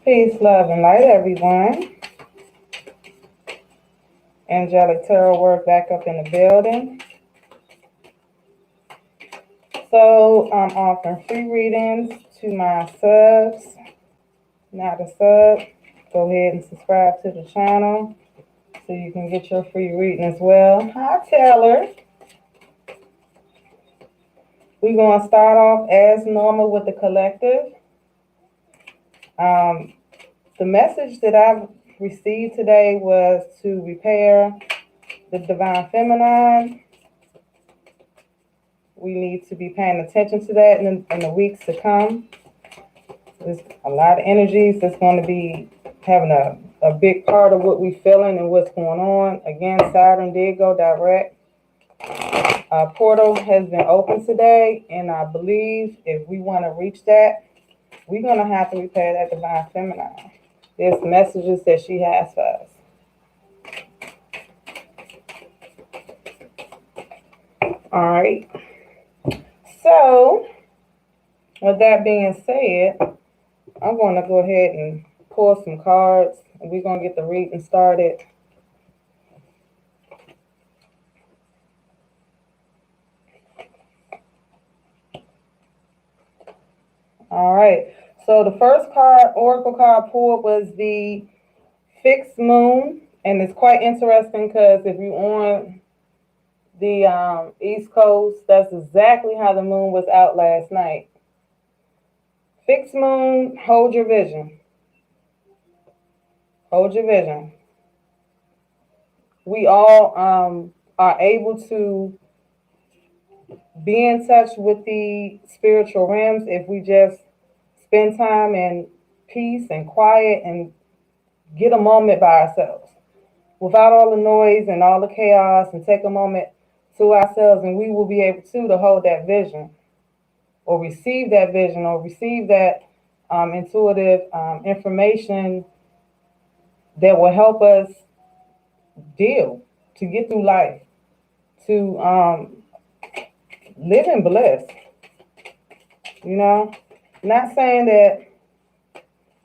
Peace, love, and light, everyone. Angelic Tarot Work back up in the building. So I'm offering free readings to my subs. Not a sub, go ahead and subscribe to the channel so you can get your free reading as well. Hi, Taylor. We're going to start off as normal with the collective. The message that I received today was to repair the divine feminine. We need to be paying attention to that in the weeks to come. There's a lot of energies that's going to be having a big part of what we're feeling and what's going on. Again, Saturn did go direct. Portal has been open today, and I believe if we want to reach that, we're going to have to repair that divine feminine. There's messages that she has for us. All right. So, with that being said, I'm going to go ahead and pull some cards, and we're going to get the reading started. All right. So the first card, Oracle card pulled, was the fixed moon, and it's quite interesting because if you're on the East Coast, that's exactly how the moon was out last night. Fixed moon, hold your vision. Hold your vision. We all are able to be in touch with the spiritual realms if we just spend time in peace and quiet and get a moment by ourselves without all the noise and all the chaos, and take a moment to ourselves, and we will be able to hold that vision or receive that vision or receive that intuitive information that will help us deal, to get through life, to live in bliss. Not saying that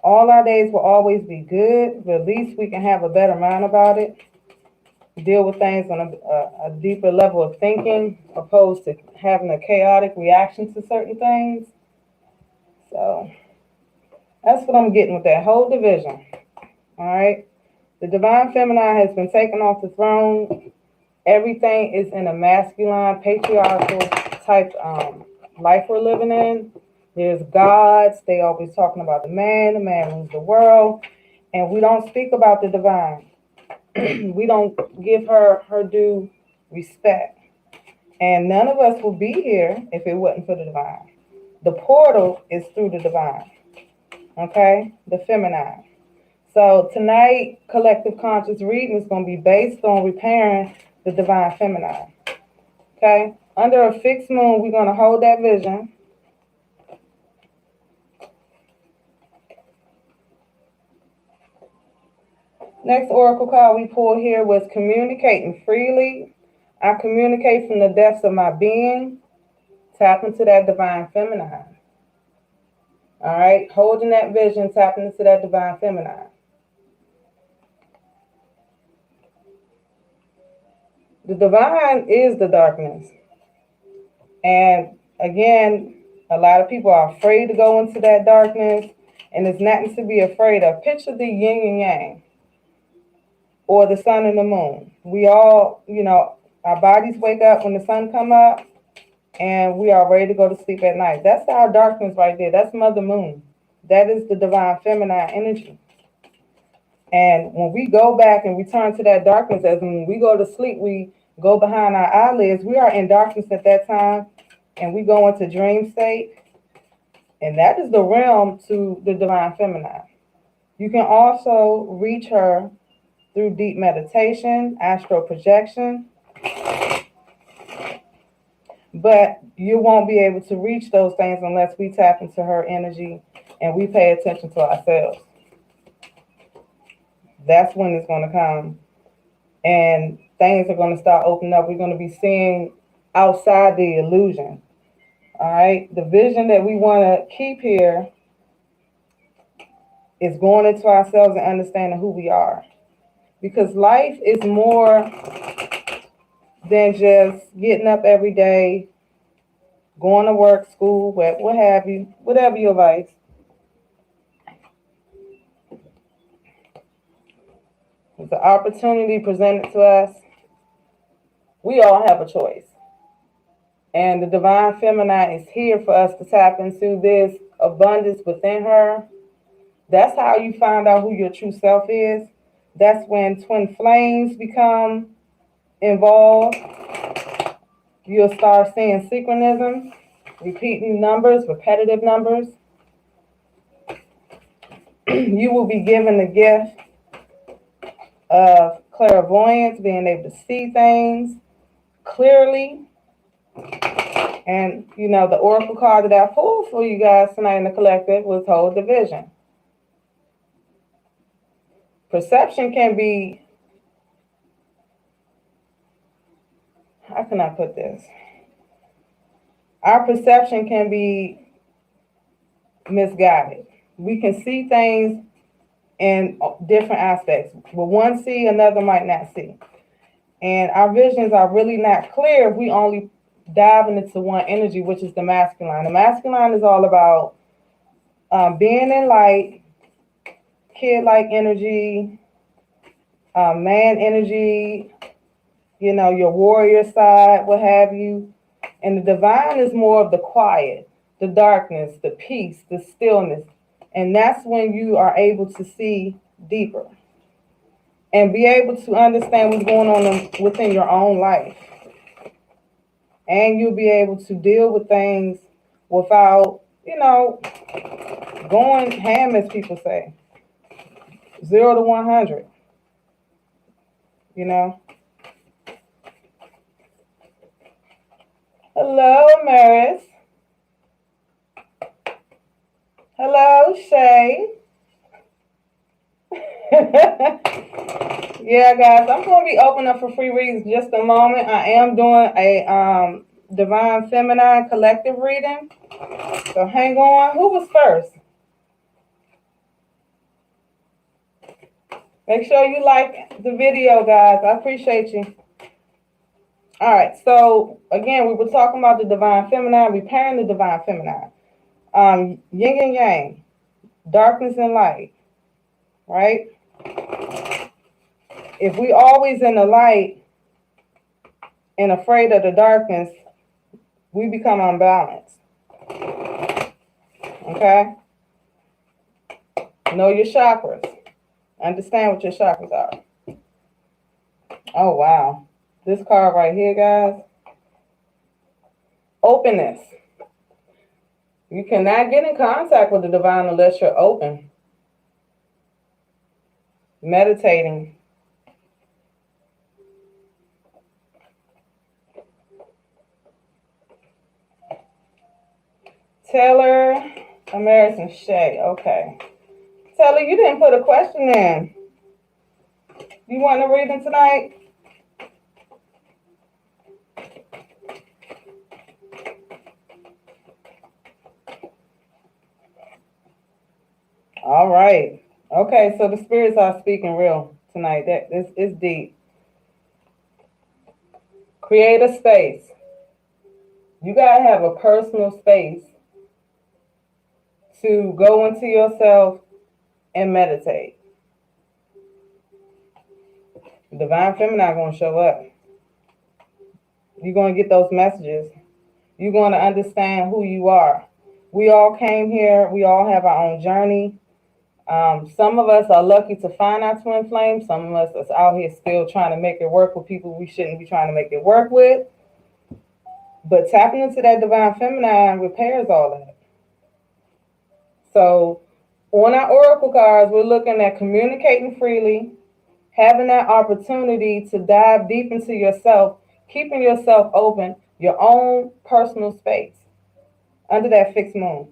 all our days will always be good, but at least we can have a better mind about it, deal with things on a deeper level of thinking, opposed to having a chaotic reaction to certain things. So that's what I'm getting with that whole division. All right. The divine feminine has been taken off the throne. Everything is in a masculine, patriarchal type life we're living in. There's gods. They always talking about the man rules the world. And we don't speak about the divine. We don't give her due respect. And none of us will be here if it wasn't for the divine. The portal is through the divine. Okay? The feminine. So tonight, collective conscious reading is going to be based on repairing the divine feminine. Okay? Under a fixed moon, we're going to hold that vision. Next oracle card we pulled here was communicating freely. I communicate from the depths of my being. Tap into that divine feminine. All right? Holding that vision, tapping into that divine feminine. The divine is the darkness. And again, a lot of people are afraid to go into that darkness, and there's nothing to be afraid of. Picture the yin and yang, or the sun and the moon. We all, our bodies wake up when the sun come up, and we are ready to go to sleep at night. That's our darkness right there. That's Mother Moon. That is the divine feminine energy. And when we go back and return to that darkness, as when we go to sleep, we go behind our eyelids, we are in darkness at that time, and we go into dream state. And that is the realm to the divine feminine. You can also reach her through deep meditation, astral projection, but you won't be able to reach those things unless we tap into her energy and we pay attention to ourselves. That's when it's going to come, and things are going to start opening up. We're going to be seeing outside the illusion. All right. The vision that we want to keep here is going into ourselves and understanding who we are. Because life is more than just getting up every day, going to work, school, what have you, whatever your vice. It's an opportunity presented to us. We all have a choice. And the divine feminine is here for us to tap into this abundance within her. That's how you find out who your true self is. That's when twin flames become involved. You'll start seeing synchronism, repeating numbers, repetitive numbers. You will be given the gift of clairvoyance, being able to see things clearly. And, you know, the oracle card that I pulled for you guys tonight in the collective was whole division. Perception can be, how can I put this? Our perception can be misguided. We can see things in different aspects. What one see, another might not see. And our visions are really not clear if we only diving into one energy, which is the masculine. The masculine is all about being in light, kid-like energy, man energy, you know, your warrior side, what have you. And the divine is more of the quiet, the darkness, the peace, the stillness. And that's when you are able to see deeper and be able to understand what's going on within your own life. And you'll be able to deal with things without, you know, going ham, as people say. 0 to 100, you know. Hello, Maris. Hello, Shay. Yeah, guys, I'm going to be opening up for free readings in just a moment. I am doing a Divine Feminine collective reading. So hang on. Who was first? Make sure you like the video, guys. I appreciate you. All right. So, again, we were talking about the Divine Feminine, repairing the Divine Feminine. Yin and Yang, darkness and light, right? If we always in the light and afraid of the darkness, we become unbalanced. Okay? Know your chakras. Understand what your chakras are. Oh, wow. This card right here, guys. Openness. You cannot get in contact with the divine unless you're open. Meditating. Taylor, American Shay. Okay. Taylor, you didn't put a question in. You want to read them tonight? All right. Okay, so the spirits are speaking real tonight. This is deep. Create a space. You got to have a personal space to go into yourself and meditate. The Divine Feminine going to show up. You're going to get those messages. You're going to understand who you are. We all came here. We all have our own journey. Some of us are lucky to find our twin flame. Some of us are out here still trying to make it work with people we shouldn't be trying to make it work with. But tapping into that Divine Feminine repairs all that. So on our oracle cards, we're looking at communicating freely, having that opportunity to dive deep into yourself, keeping yourself open, your own personal space under that fixed moon.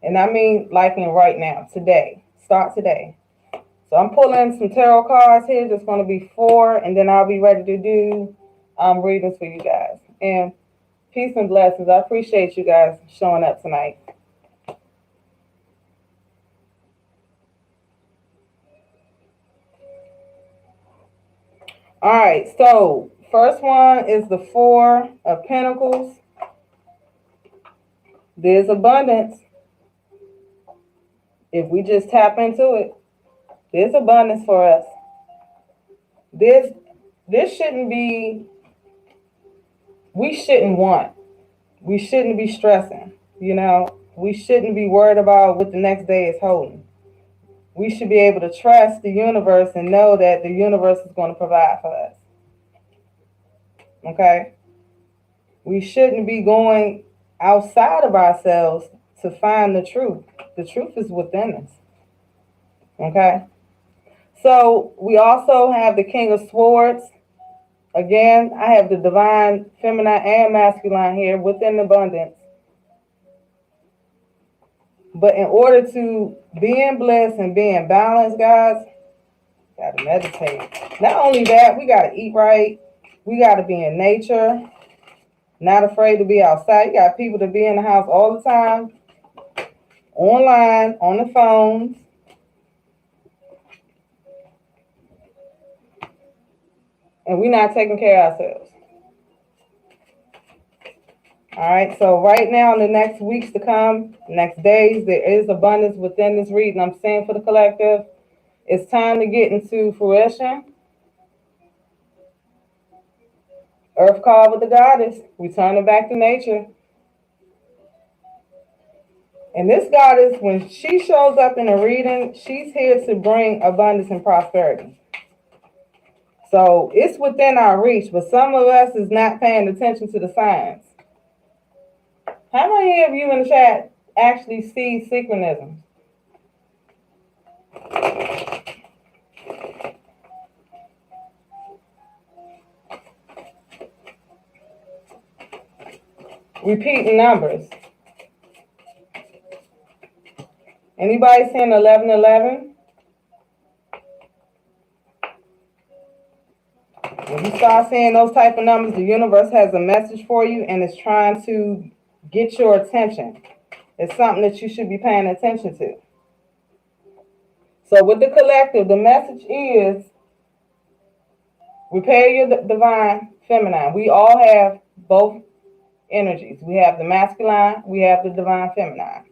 And I mean like in right now, today. Start today. So I'm pulling some tarot cards here. There's going to be 4, and then I'll be ready to do readings for you guys. And peace and blessings. I appreciate you guys showing up tonight. All right, so first one is the Four of Pentacles. There's abundance. If we just tap into it, there's abundance for us. This shouldn't be, we shouldn't want. We shouldn't be stressing, you know. We shouldn't be worried about what the next day is holding. We should be able to trust the universe and know that the universe is going to provide for us. Okay? We shouldn't be going outside of ourselves to find the truth. The truth is within us. Okay? So we also have the King of Swords. Again, I have the divine feminine and masculine here within abundance. But in order to be in bliss and be in balance, guys, got to meditate. Not only that, we got to eat right. We got to be in nature. Not afraid to be outside. You got people to be in the house all the time, online, on the phones. And we're not taking care of ourselves. All right, so right now in the next weeks to come, next days, there is abundance within this reading. I'm saying for the collective, it's time to get into fruition. Earth call with the goddess. We turn it back to nature. And this goddess, when she shows up in a reading, she's here to bring abundance and prosperity. So it's within our reach, but some of us is not paying attention to the signs. How many of you in the chat actually see synchronism? Repeating numbers. Anybody seeing 1111? When you start seeing those type of numbers, the universe has a message for you and it's trying to get your attention. It's something that you should be paying attention to. So with the collective, the message is repair your divine feminine. We all have both energies. We have the masculine, we have the divine feminine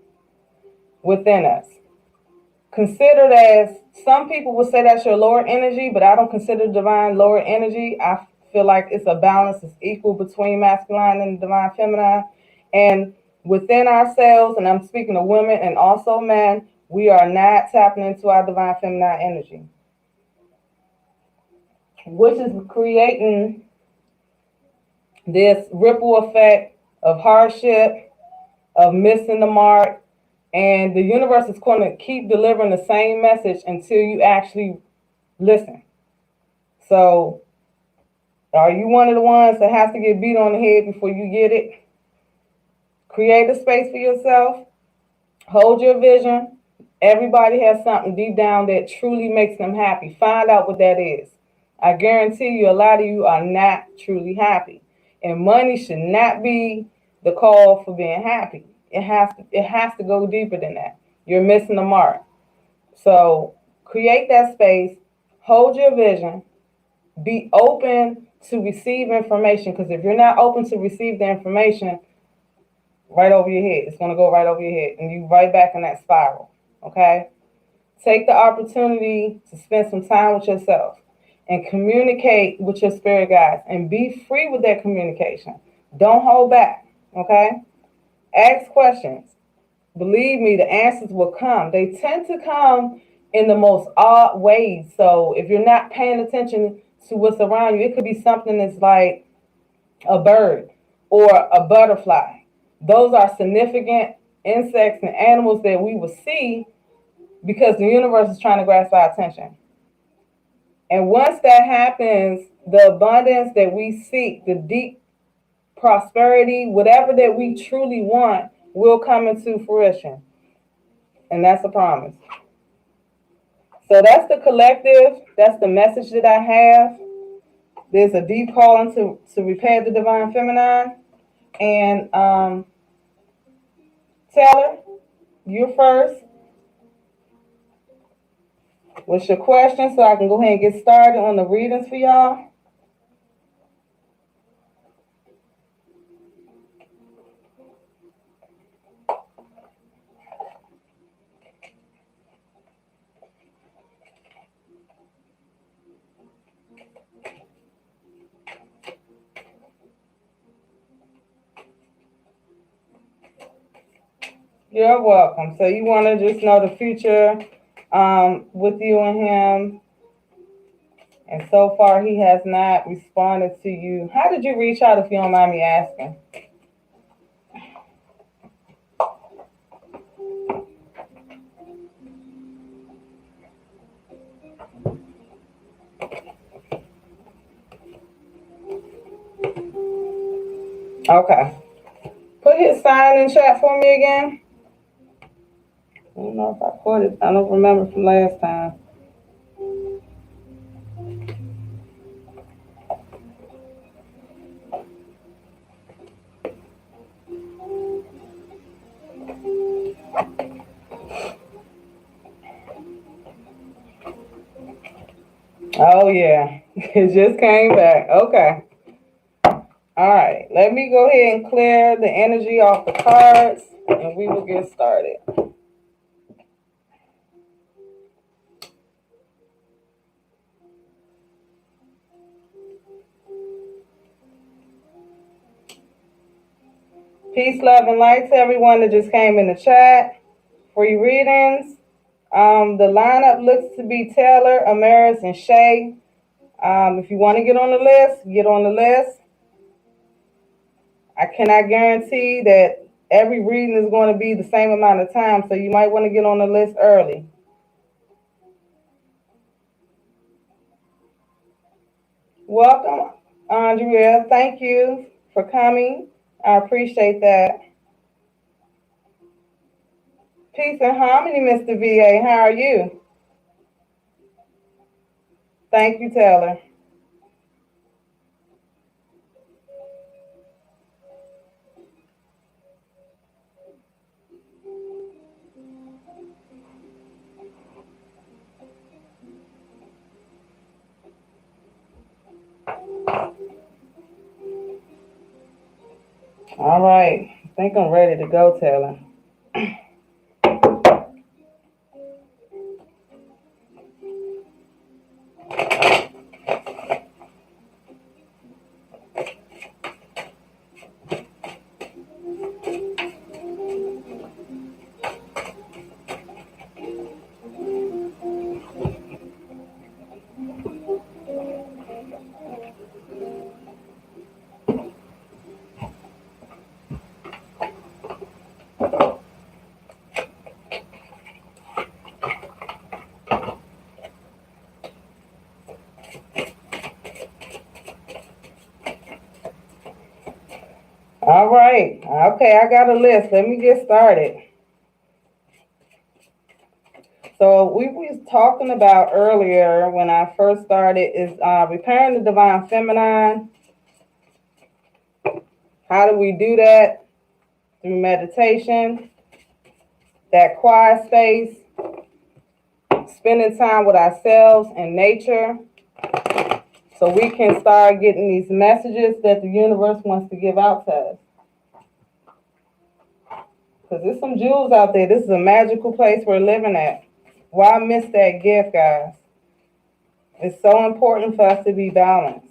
within us. Considered as, some people would say that's your lower energy, but I don't consider divine lower energy. I feel like it's a balance, it's equal between masculine and divine feminine. And within ourselves, and I'm speaking to women and also men, we are not tapping into our divine feminine energy, which is creating this ripple effect of hardship, of missing the mark. And the universe is going to keep delivering the same message until you actually listen. So are you one of the ones that has to get beat on the head before you get it? Create a space for yourself. Hold your vision. Everybody has something deep down that truly makes them happy. Find out what that is. I guarantee you a lot of you are not truly happy. And money should not be the call for being happy. It has to go deeper than that. You're missing the mark. So create that space, hold your vision, be open to receive information, because if you're not open to receive the information, right over your head, it's going to go right over your head and you right back in that spiral. Okay? Take the opportunity to spend some time with yourself and communicate with your spirit guides and be free with that communication. Don't hold back. Okay? Ask questions. Believe me, the answers will come. They tend to come in the most odd ways. So if you're not paying attention to what's around you, it could be something that's like a bird or a butterfly. Those are significant insects and animals that we will see because the universe is trying to grasp our attention. And once that happens, the abundance that we seek, the deep prosperity, whatever that we truly want, will come into fruition. And that's a promise. So that's the collective. That's the message that I have. There's a deep calling to repair the divine feminine. And Taylor, you're first. What's your question so I can go ahead and get started on the readings for y'all? You're welcome. So you want to just know the future with you and him. And so far, he has not responded to you. How did you reach out, if you don't mind me asking? Okay. Put his sign in chat for me again. I don't know if I put it. I don't remember from last time. Oh, yeah. It just came back. Okay. All right. Let me go ahead and clear the energy off the cards, and we will get started. Peace, love, and light to everyone that just came in the chat. Free readings. The lineup looks to be Taylor, Amaris, and Shay. If you want to get on the list, get on the list. I cannot guarantee that every reading is going to be the same amount of time, so you might want to get on the list early. Welcome, Andrea. Thank you for coming. I appreciate that. Peace and harmony, Mr. VA. How are you? Thank you, Taylor. All right. I think I'm ready to go, Taylor. All right. Okay, I got a list. Let me get started. So we was talking about earlier when I first started is repairing the divine feminine. How do we do that? Through meditation, that quiet space, spending time with ourselves and nature, so we can start getting these messages that the universe wants to give out to us. Because there's some jewels out there. This is a magical place we're living at. Why miss that gift, guys? It's so important for us to be balanced.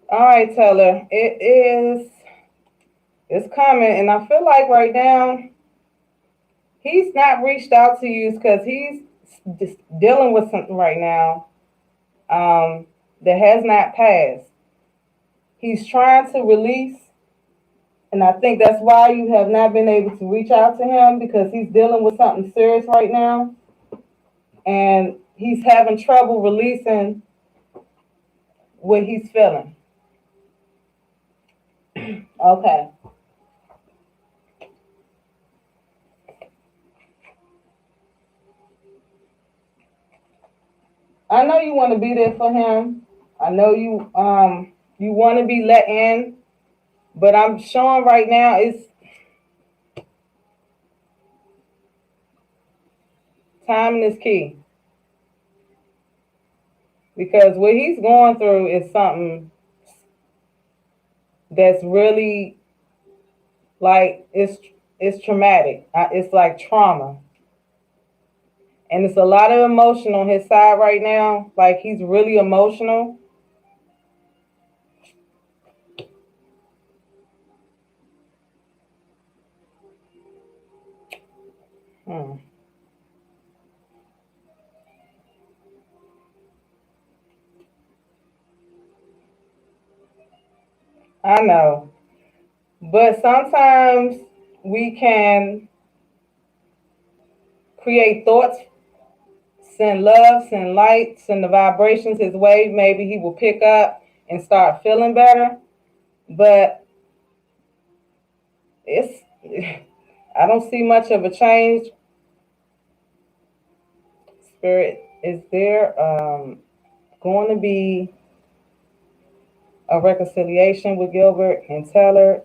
All right, Taylor, it's coming, and I feel like right now he's not reached out to you because he's just dealing with something right now that has not passed. He's trying to release, and I think that's why you have not been able to reach out to him, because he's dealing with something serious right now, and he's having trouble releasing what he's feeling. Okay. I know you want to be there for him. I know you want to be let in, but I'm showing right now it's timing is key, because what he's going through is something that's really like it's it's traumatic. It's like trauma. And it's a lot of emotion on his side right now. Like, he's really emotional. I know. But sometimes we can create thoughts, send love, send light, send the vibrations his way. Maybe he will pick up and start feeling better. But I don't see much of a change. Spirit, is there going to be a reconciliation with Gilbert and Taylor?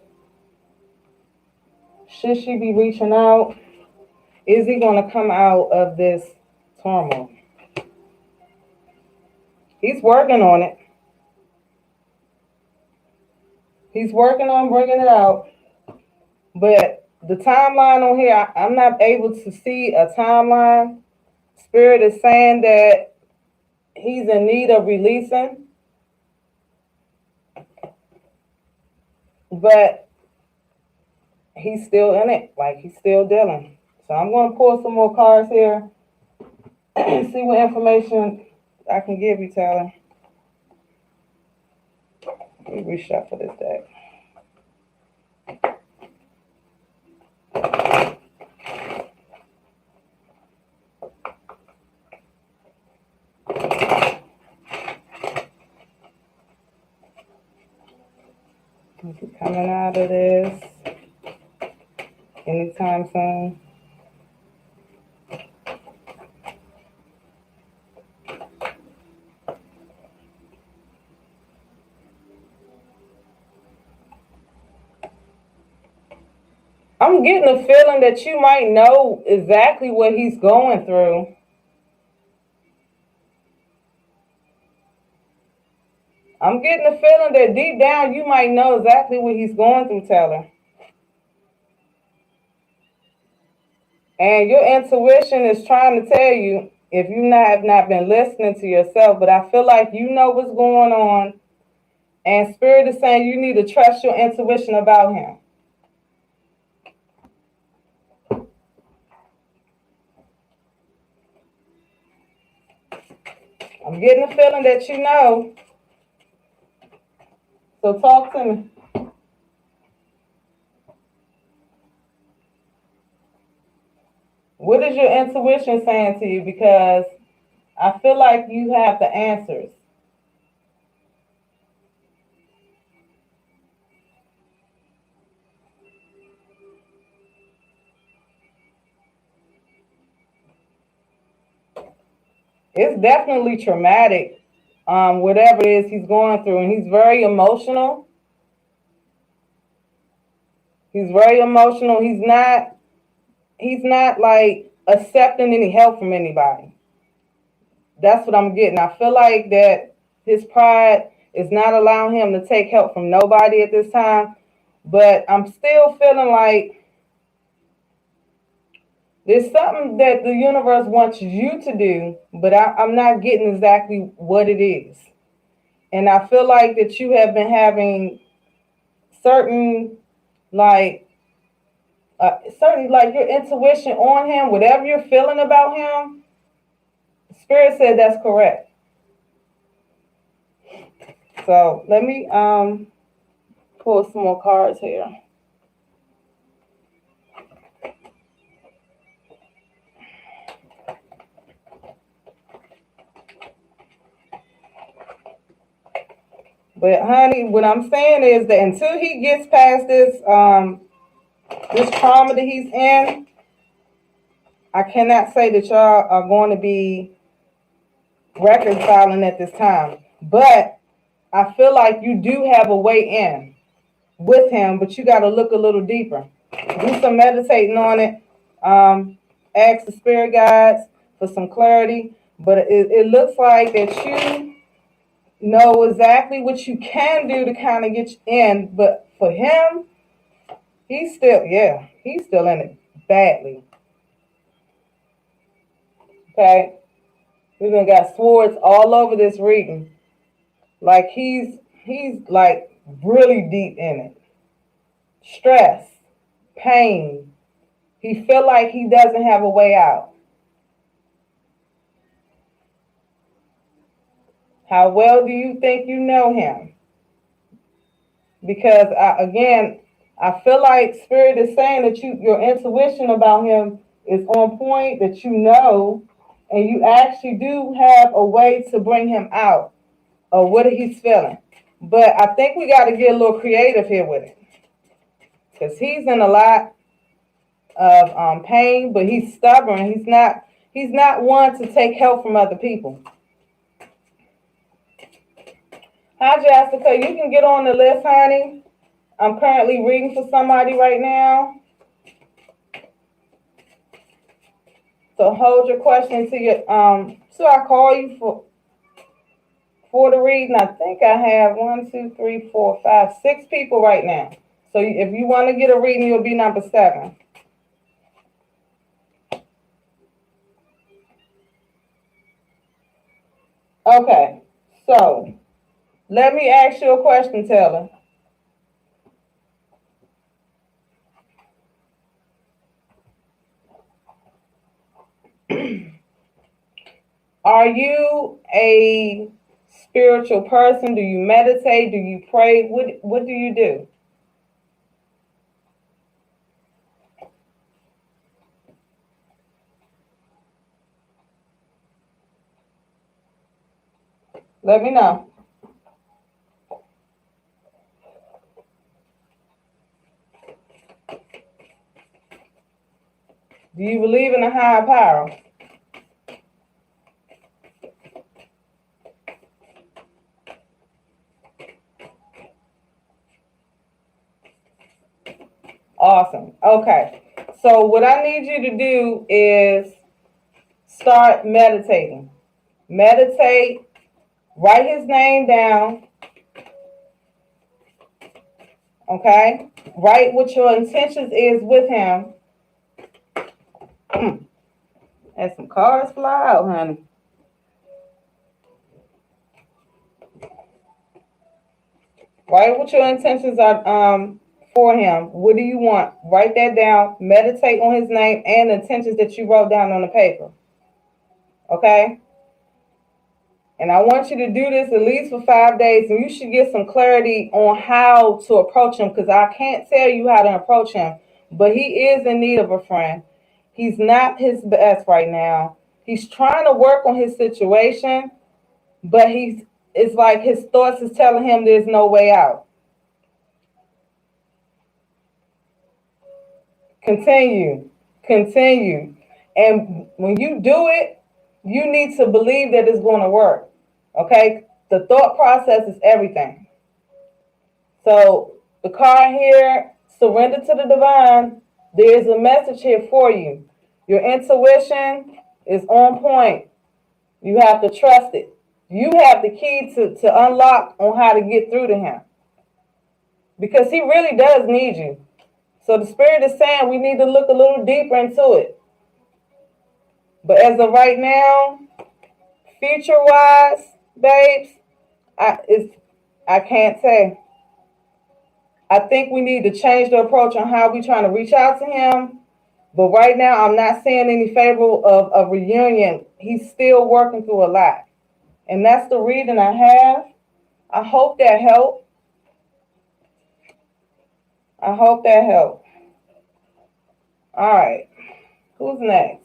Should she be reaching out? Is he going to come out of this turmoil? He's working on it. He's working on bringing it out. But the timeline on here, I'm not able to see a timeline. Spirit is saying that he's in need of releasing. But he's still in it. Like, he's still dealing. So I'm going to pull some more cards here and see what information I can give you, Taylor. Let me reshuffle this deck. Coming out of this anytime soon. I'm getting a feeling that you might know exactly what he's going through. I'm getting a feeling that deep down you might know exactly what he's going through, Taylor. And your intuition is trying to tell you, if you have not been listening to yourself, but I feel like you know what's going on. And Spirit is saying you need to trust your intuition about him. I'm getting a feeling that you know. So talk to me. What is your intuition saying to you? Because I feel like you have the answers. It's definitely traumatic, whatever it is he's going through. And he's very emotional. He's very emotional. He's not like accepting any help from anybody. That's what I'm getting. I feel like that his pride is not allowing him to take help from nobody at this time. But I'm still feeling like there's something that the universe wants you to do, but I'm not getting exactly what it is. And I feel like that you have been having certain like your intuition on him, whatever you're feeling about him. Spirit said that's correct. So let me pull some more cards here. But honey, what I'm saying is that until he gets past this trauma that he's in, I cannot say that y'all are going to be reconciling at this time. But I feel like you do have a way in with him, but you got to look a little deeper. Do some meditating on it. Ask the spirit guides for some clarity. But it looks like that you know exactly what you can do to kind of get you in. But for him, He's still in it badly. Okay? We're gonna got swords all over this reading. Like he's like really deep in it. Stress, pain. He feel like he doesn't have a way out. How well do you think you know him? Because I feel like Spirit is saying that your intuition about him is on point, that you know, and you actually do have a way to bring him out of what he's feeling. But I think we got to get a little creative here with it, because he's in a lot of pain, but he's stubborn. He's not one to take help from other people. Hi, Jessica. You can get on the list, honey. I'm currently reading for somebody right now. So hold your question to your so I call you for the reading. I think I have 1, 2, 3, 4, 5, 6 people right now. So if you want to get a reading, you'll be number 7. Okay. So let me ask you a question, Taylor. Are you a spiritual person? Do you meditate? Do you pray? What do you do? Let me know. Do you believe in a higher power? Awesome. Okay. So what I need you to do is start meditating. Meditate, write his name down, okay? Write what your intentions is with him. And some cards fly out, honey. Write what your intentions are for him. What do you want? Write that down. Meditate on his name and the intentions that you wrote down on the paper. Okay? And I want you to do this at least for 5 days, and you should get some clarity on how to approach him, because I can't tell you how to approach him, but he is in need of a friend. He's not his best right now. He's trying to work on his situation, but it's like his thoughts is telling him there's no way out. Continue. And when you do it, you need to believe that it's going to work. Okay? The thought process is everything. So the card here, surrender to the divine. There's a message here for you. Your intuition is on point. You have to trust it. You have the key to unlock on how to get through to him, because he really does need you. So the Spirit is saying we need to look a little deeper into it. But as of right now, future-wise, babes, I can't say. I think we need to change the approach on how we're trying to reach out to him. But right now, I'm not seeing any favor of a reunion. He's still working through a lot. And that's the reading I have. I hope that helped. All right. Who's next?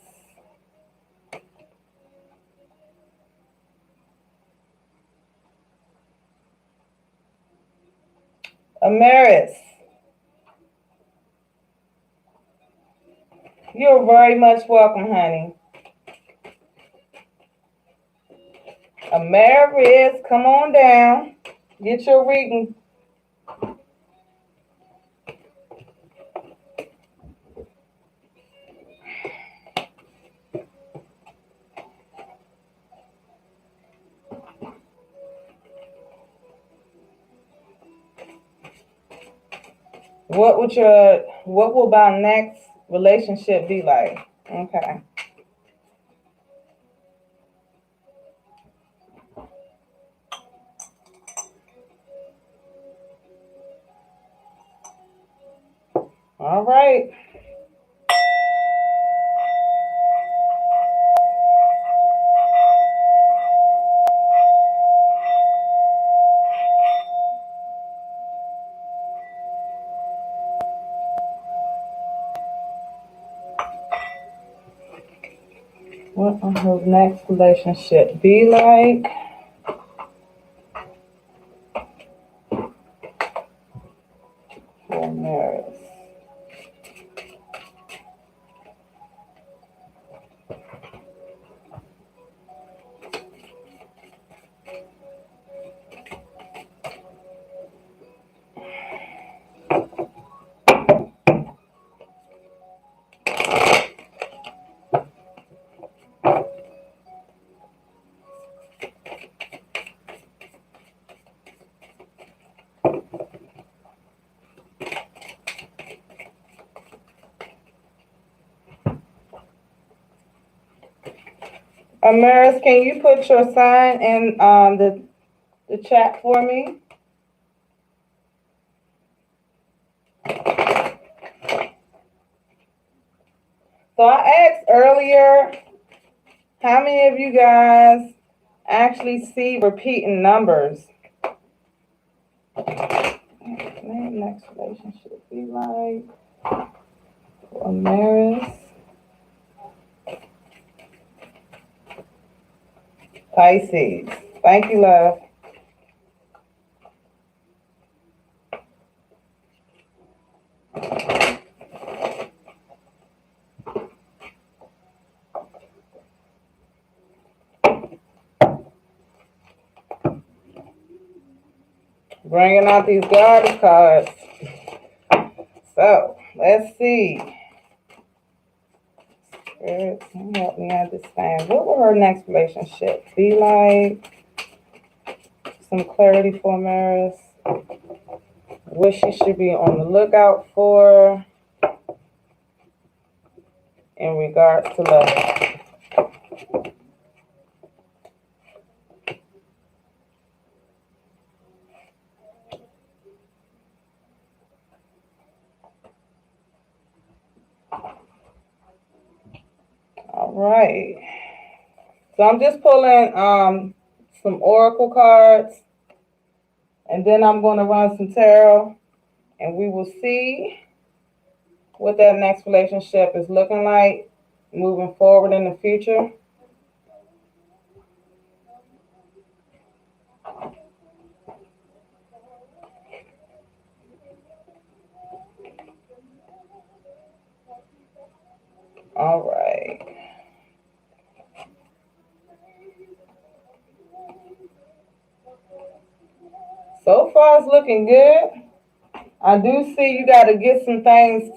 Amaris. You're very much welcome, honey. Amaris, come on down. Get your reading. What will my next relationship be like? Okay. All right. What will her next relationship be like? For marriage. Amaris, can you put your sign in the chat for me? So I asked earlier, how many of you guys actually see repeating numbers? Next relationship be like for Amaris. Pisces. Thank you, love. Bringing out these goddess cards. So, let's see. Spirit, can you help me understand? What will her next relationship be like? Some clarity for Amaris. What she should be on the lookout for in regards to love. All right. So I'm just pulling some oracle cards, and then I'm going to run some tarot, and we will see what that next relationship is looking like moving forward in the future. All right. So far, it's looking good. I do see you got to get some things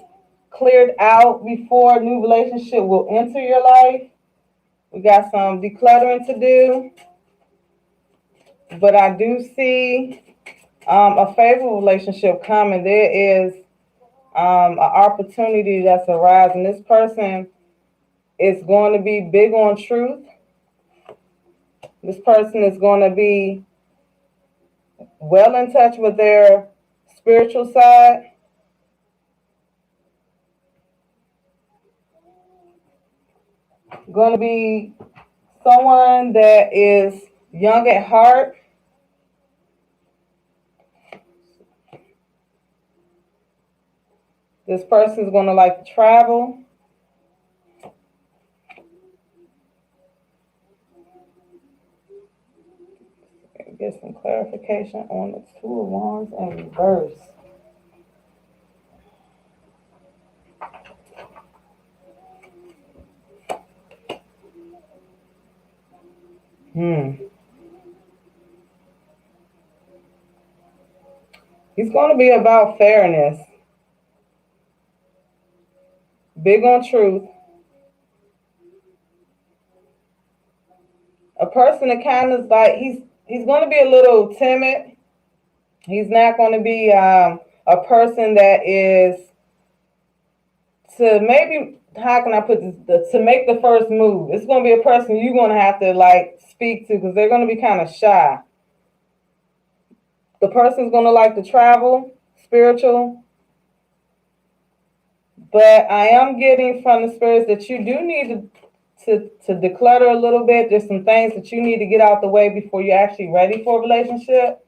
cleared out before a new relationship will enter your life. We got some decluttering to do. But I do see a favorable relationship coming. There is an opportunity that's arising. This person is going to be big on truth. This person is going to be well in touch with their spiritual side. Going to be someone that is young at heart. This person is going to like to travel. Get some clarification on the Two of Wands in reverse. He's going to be about fairness. Big on truth. A person that kind of like, he's going to be a little timid. He's not going to be a person that is to maybe, how can I put this, to make the first move. It's going to be a person you're going to have to like speak to because they're going to be kind of shy. The person's going to like to travel, spiritual. But I am getting from the spirits that you do need to declutter a little bit. There's some things that you need to get out the way before you're actually ready for a relationship.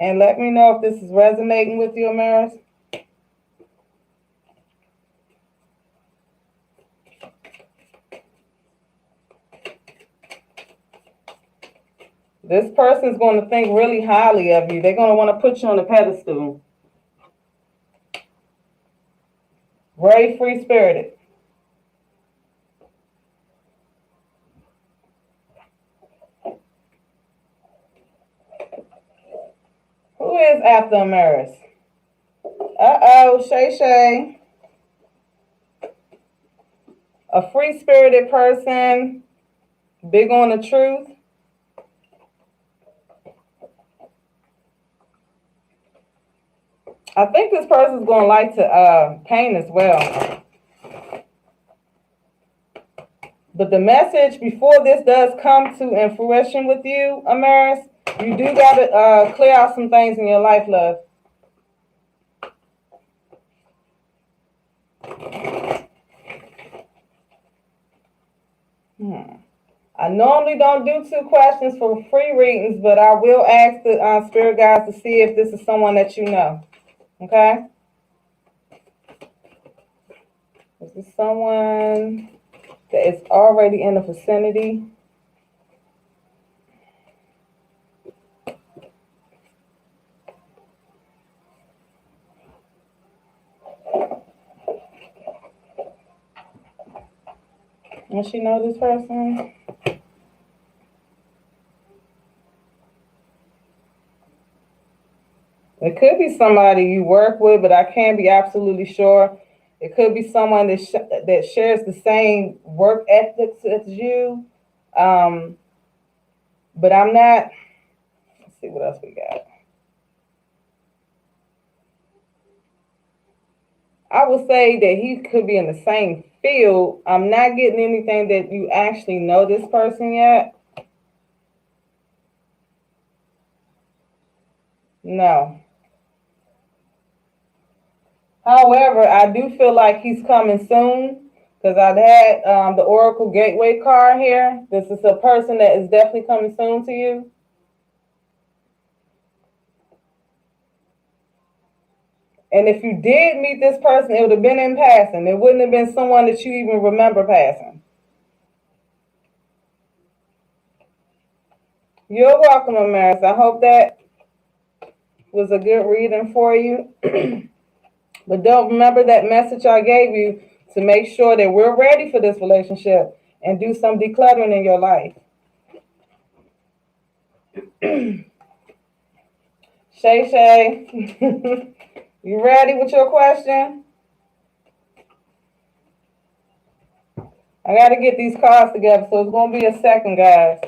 And let me know if this is resonating with you, Amaris. This person's going to think really highly of you. They're going to want to put you on a pedestal. Very free-spirited. Who is after Amaris? Uh-oh, Shay Shay. A free-spirited person, big on the truth. I think this person's going to like to paint as well. But the message before this does come to fruition with you, Amaris, you do got to clear out some things in your life, love. I normally don't do 2 questions for free readings, but I will ask the spirit guides to see if this is someone that you know. Okay? Is this someone that is already in the vicinity? Does she know this person? It could be somebody you work with, but I can't be absolutely sure. It could be someone that shares the same work ethics as you. But I'm not. Let's see what else we got. I would say that he could be in the same field. I'm not getting anything that you actually know this person yet. No. However, I do feel like he's coming soon because I've had the Oracle Gateway card here. This is a person that is definitely coming soon to you. And if you did meet this person, it would have been in passing. It wouldn't have been someone that you even remember passing. You're welcome, Amaris. I hope that was a good reading for you. But don't remember that message I gave you to make sure that we're ready for this relationship and do some decluttering in your life. Shay Shay, you ready with your question? I got to get these cards together, so it's going to be a second, guys.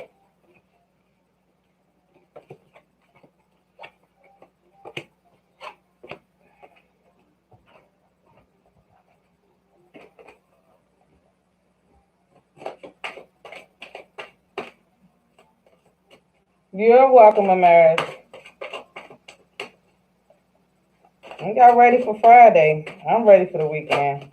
You're welcome, Amaris. I got ready for Friday. I'm ready for the weekend.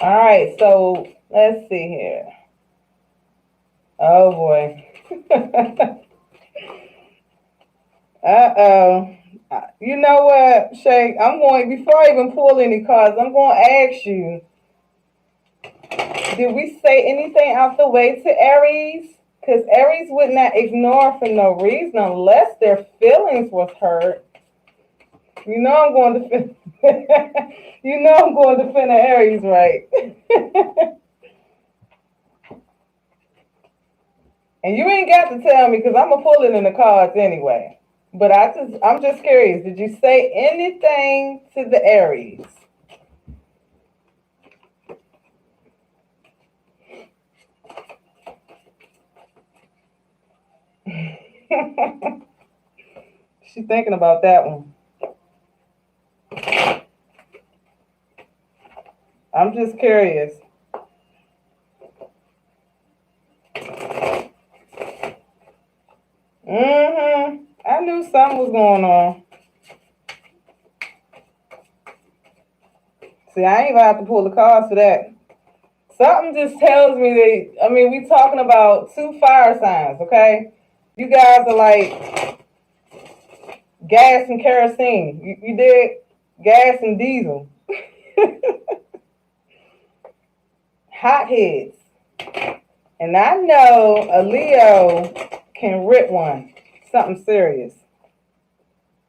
All right, so let's see here. Oh, boy. Uh-oh. You know what, Shay? I'm going, before I even pull any cards, I'm going to ask you, did we say anything out the way to Aries? Because Aries would not ignore for no reason unless their feelings was hurt. You know I'm going to defend, you know I'm going to defend the Aries, right? And you ain't got to tell me because I'm going to pull it in the cards anyway. But I'm just curious. Did you say anything to the Aries? She's thinking about that one. I'm just curious. I knew something was going on. See, I ain't even have to pull the cards for that. Something just tells me that, we talking about 2 fire signs, okay? You guys are like gas and kerosene. You did gas and diesel. Hotheads. And I know a Leo can rip one. Something serious.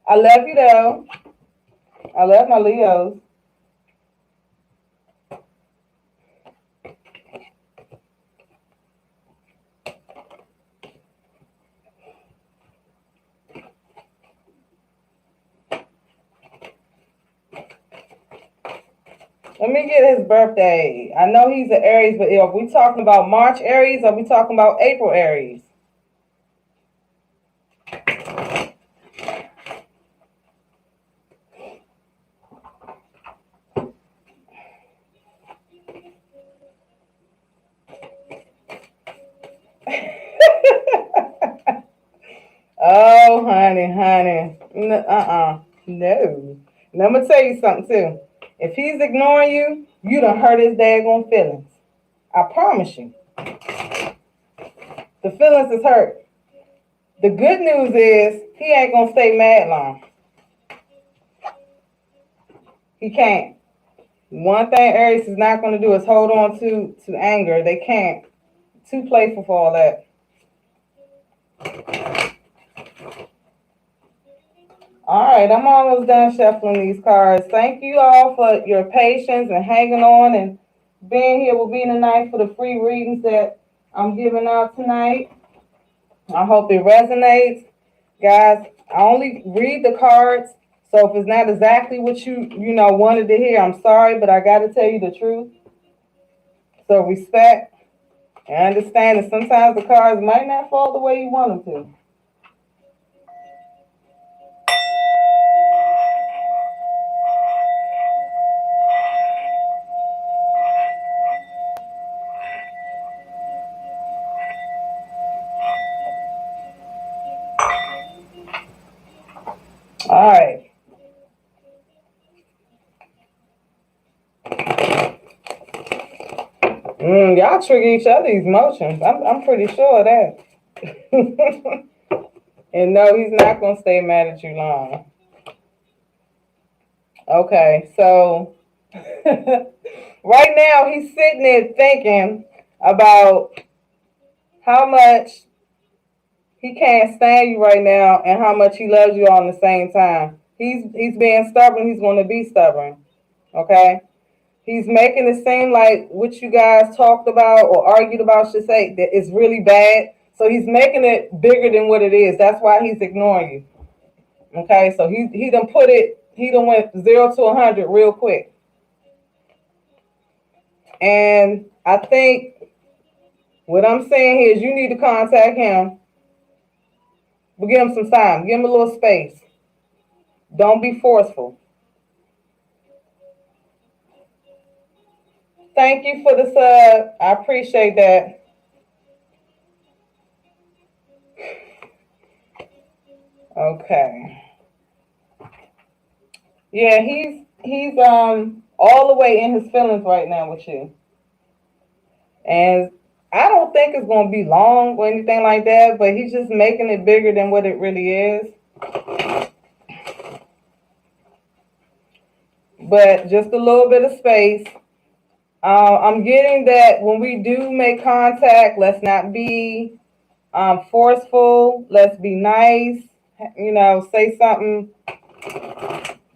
I love you though. I love my Leos. Let me get his birthday. I know he's an Aries, but are we talking about March Aries or are we talking about April Aries? Oh, honey. No. No. And I'm going to tell you something, too. If he's ignoring you, you done hurt his daggone feelings. I promise you. The feelings is hurt. The good news is he ain't going to stay mad long. He can't. One thing Aries is not going to do is hold on to anger. They can't. Too playful for all that. All right, I'm almost done shuffling these cards. Thank you all for your patience and hanging on and being here with me tonight for the free readings that I'm giving out tonight. I hope it resonates. Guys, I only read the cards, so if it's not exactly what you wanted to hear, I'm sorry, but I got to tell you the truth. So respect and understand that sometimes the cards might not fall the way you want them to. All right. Y'all trigger each other's emotions. I'm pretty sure of that. And no, he's not going to stay mad at you long. Okay, so right now he's sitting there thinking about how much he can't stand you right now and how much he loves you all at the same time. He's being stubborn. He's going to be stubborn. Okay? He's making it seem like what you guys talked about or argued about, should say, that it's really bad. So he's making it bigger than what it is. That's why he's ignoring you. Okay? So he done went 0 to 100 real quick. And I think what I'm saying here is you need to contact him. But give him some time. Give him a little space. Don't be forceful. Thank you for the sub. I appreciate that. Okay. Yeah, he's all the way in his feelings right now with you. And I don't think it's going to be long or anything like that, but he's just making it bigger than what it really is. But just a little bit of space. I'm getting that when we do make contact, let's not be forceful. Let's be nice. Say something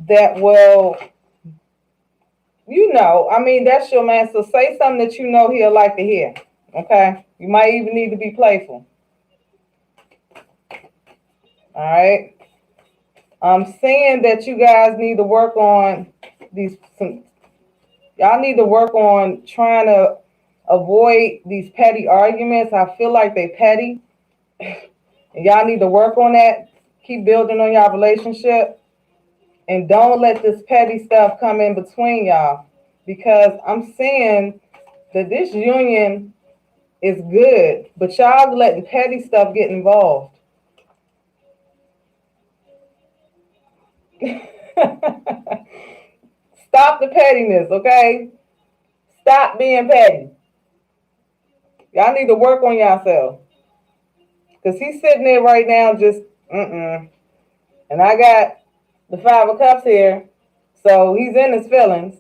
that will, that's your man. So say something that he'll like to hear. Okay? You might even need to be playful. All right? I'm saying that you guys need to work on y'all need to work on trying to avoid these petty arguments. I feel like they petty. And y'all need to work on that. Keep building on y'all relationship. And don't let this petty stuff come in between y'all. Because I'm seeing that this union is good, but y'all letting petty stuff get involved. Stop the pettiness, okay? Stop being petty. Y'all need to work on yourself. Because he's sitting there right now just, And I got the 5 of Cups here. So he's in his feelings.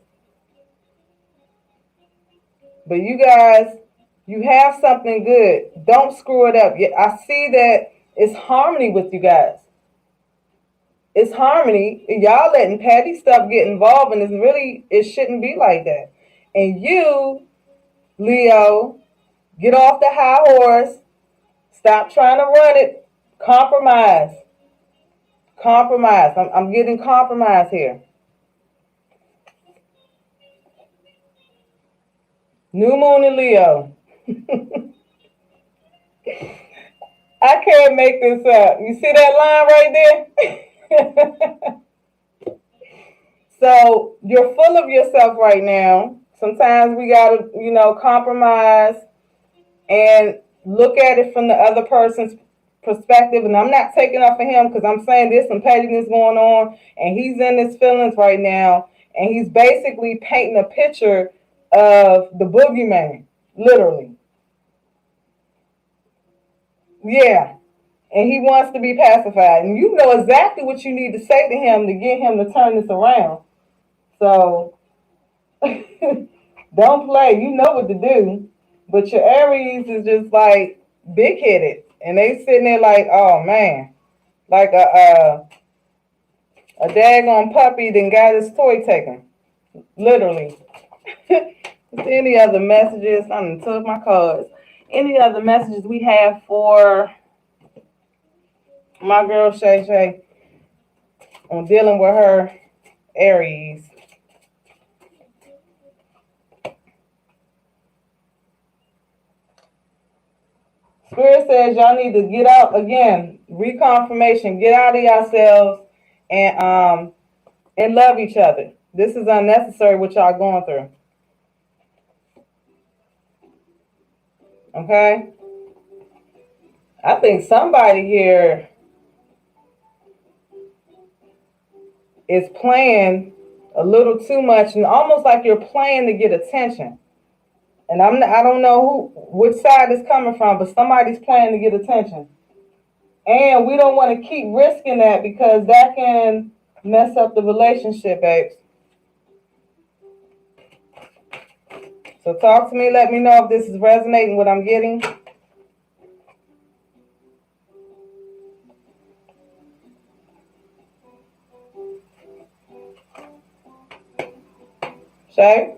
But you guys, you have something good. Don't screw it up. I see that it's harmony with you guys. It's harmony. Y'all letting petty stuff get involved, and it shouldn't be like that. And you, Leo, get off the high horse. Stop trying to run it. Compromise. Compromise. I'm getting compromise here. New moon in Leo. I can't make this up. You see that line right there? So you're full of yourself right now. Sometimes we gotta, compromise and look at it from the other person's perspective. And I'm not taking up for him because I'm saying there's some pettiness going on, and he's in his feelings right now, and he's basically painting a picture of the boogeyman, literally. Yeah. And he wants to be pacified. And you know exactly what you need to say to him to get him to turn this around. So don't play. You know what to do. But your Aries is just like big-headed. And they sitting there like, oh, man. Like a daggone puppy then got his toy taken. Literally. Any other messages? I done took my cards. Any other messages we have for my girl Shay Shay on dealing with her Aries? Spirit says y'all need to get out again. Reconfirmation. Get out of yourselves and love each other. This is unnecessary what y'all going through. Okay? I think somebody here is playing a little too much, and almost like you're playing to get attention. And I don't know which side it's coming from, but somebody's playing to get attention. And we don't want to keep risking that because that can mess up the relationship, babes. So talk to me. Let me know if this is resonating what I'm getting. Shay,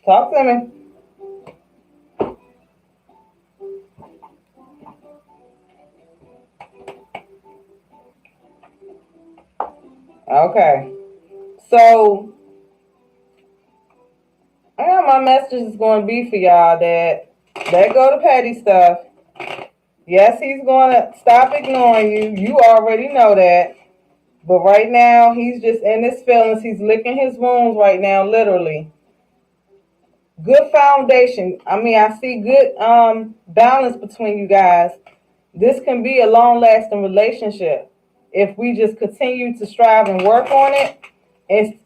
talk to me. Okay. So I got my message is going to be for y'all that let go to petty stuff. Yes, he's going to stop ignoring you. You already know that. But right now, he's just in his feelings. He's licking his wounds right now, literally. Good foundation. I mean, I see good balance between you guys. This can be a long-lasting relationship if we just continue to strive and work on it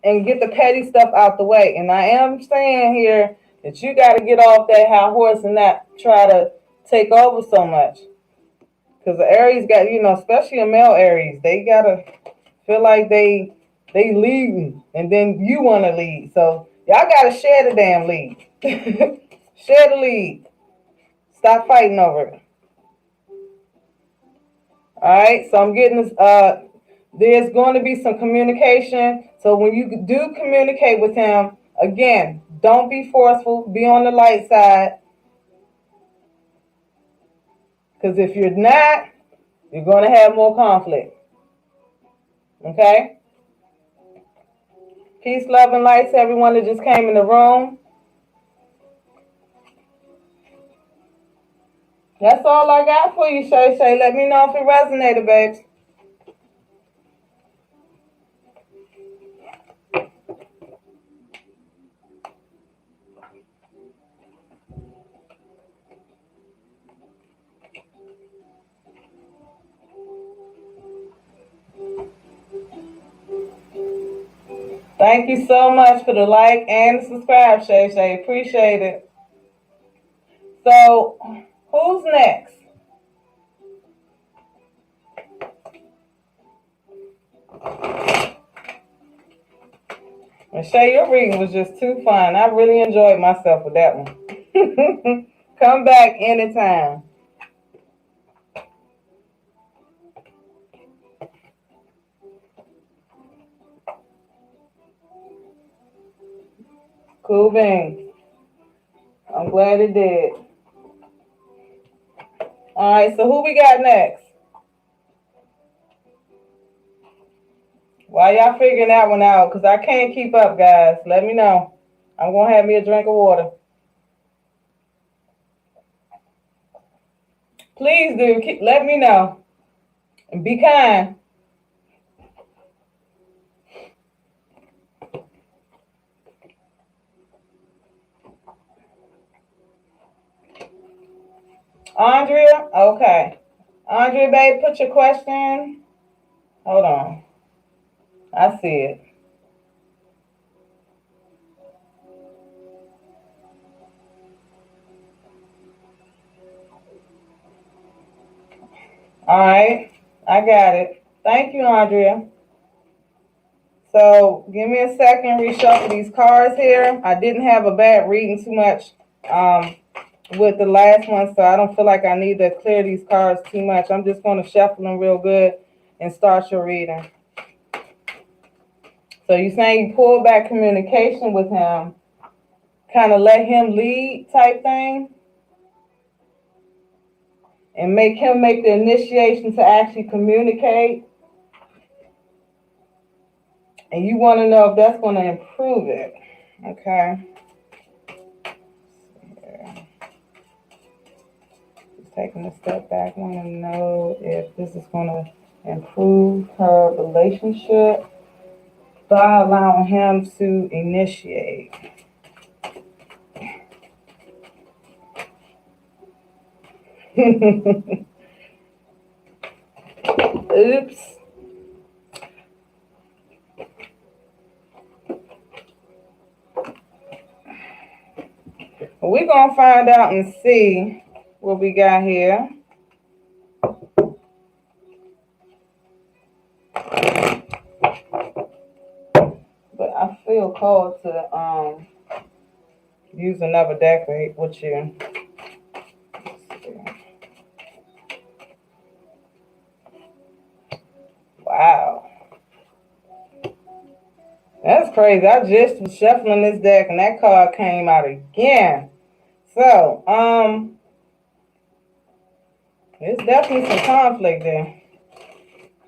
and get the petty stuff out the way. And I am saying here that you got to get off that high horse and not try to take over so much. Because the Aries got, especially a male Aries, they got to feel like they leading, and then you want to lead. So y'all got to share the damn lead. Share the lead. Stop fighting over it. All right, so I'm getting this. There's going to be some communication. So when you do communicate with him, again, don't be forceful. Be on the light side. Because if you're not, you're going to have more conflict. Okay? Peace, love, and light to everyone that just came in the room. That's all I got for you, Shay Shay. Let me know if it resonated, babes. Thank you so much for the like and the subscribe, Shay Shay. Appreciate it. So, who's next? And Shay, your reading was just too fun. I really enjoyed myself with that one. Come back anytime. Cool beans. I'm glad it did. All right, so who we got next? While y'all figuring that one out, because I can't keep up, guys, let me know. I'm going to have me a drink of water. Please do. Let me know. And be kind. Andrea? Okay. Andrea, babe, put your question. Hold on. I see it. All right. I got it. Thank you, Andrea. So give me a second, reshuffle these cards here. I didn't have a bad reading too much with the last one, so I don't feel like I need to clear these cards too much. I'm just going to shuffle them real good and start your reading. So you're saying you pull back communication with him, kind of let him lead type thing, and make him make the initiation to actually communicate. And you want to know if that's going to improve it. Okay. Just taking a step back. I want to know if this is going to improve her relationship by allowing him to initiate. Oops. We're going to find out and see what we got here. But I feel called to use another deck with you. Wow. That's crazy. I just was shuffling this deck and that card came out again. So, there's definitely some conflict there.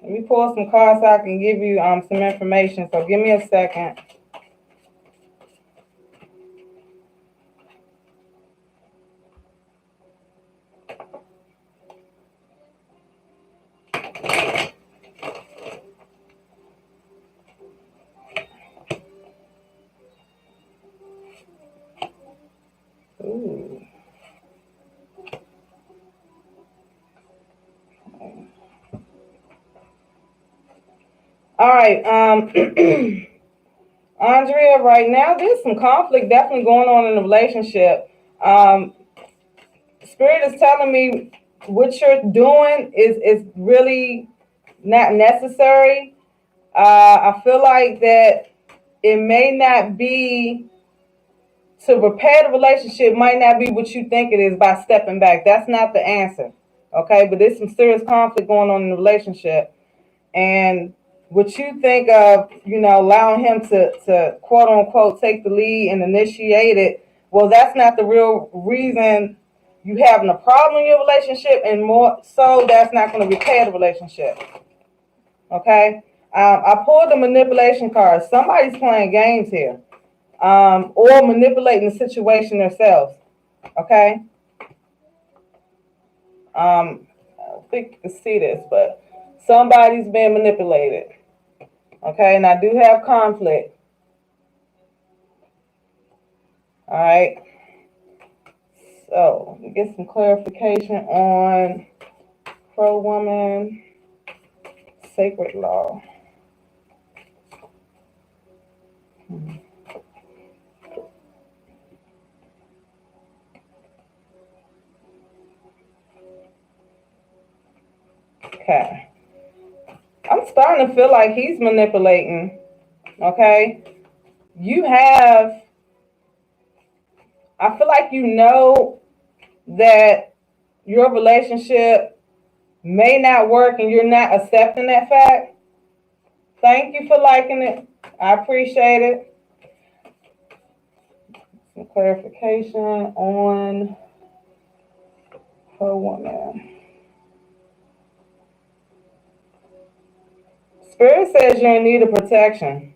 Let me pull some cards so I can give you some information. So give me a second. Ooh. All right, Andrea, right now there's some conflict definitely going on in the relationship. Spirit is telling me what you're doing is really not necessary. I feel like that it may not be, to repair the relationship might not be what you think it is by stepping back. That's not the answer. Okay, but there's some serious conflict going on in the relationship. And what you think of, allowing him to quote unquote take the lead and initiate it, well, that's not the real reason you having a problem in your relationship, and more so, that's not going to repair the relationship. Okay? I pulled the manipulation card. Somebody's playing games here, or manipulating the situation themselves. Okay? I don't think you can see this, but somebody's being manipulated. Okay, and I do have conflict. All right. So, we get some clarification on pro-woman, sacred law. Okay. I'm starting to feel like he's manipulating. Okay. I feel like you know that your relationship may not work and you're not accepting that fact. Thank you for liking it. I appreciate it. Some clarification on her woman. Spirit says you're in need of protection.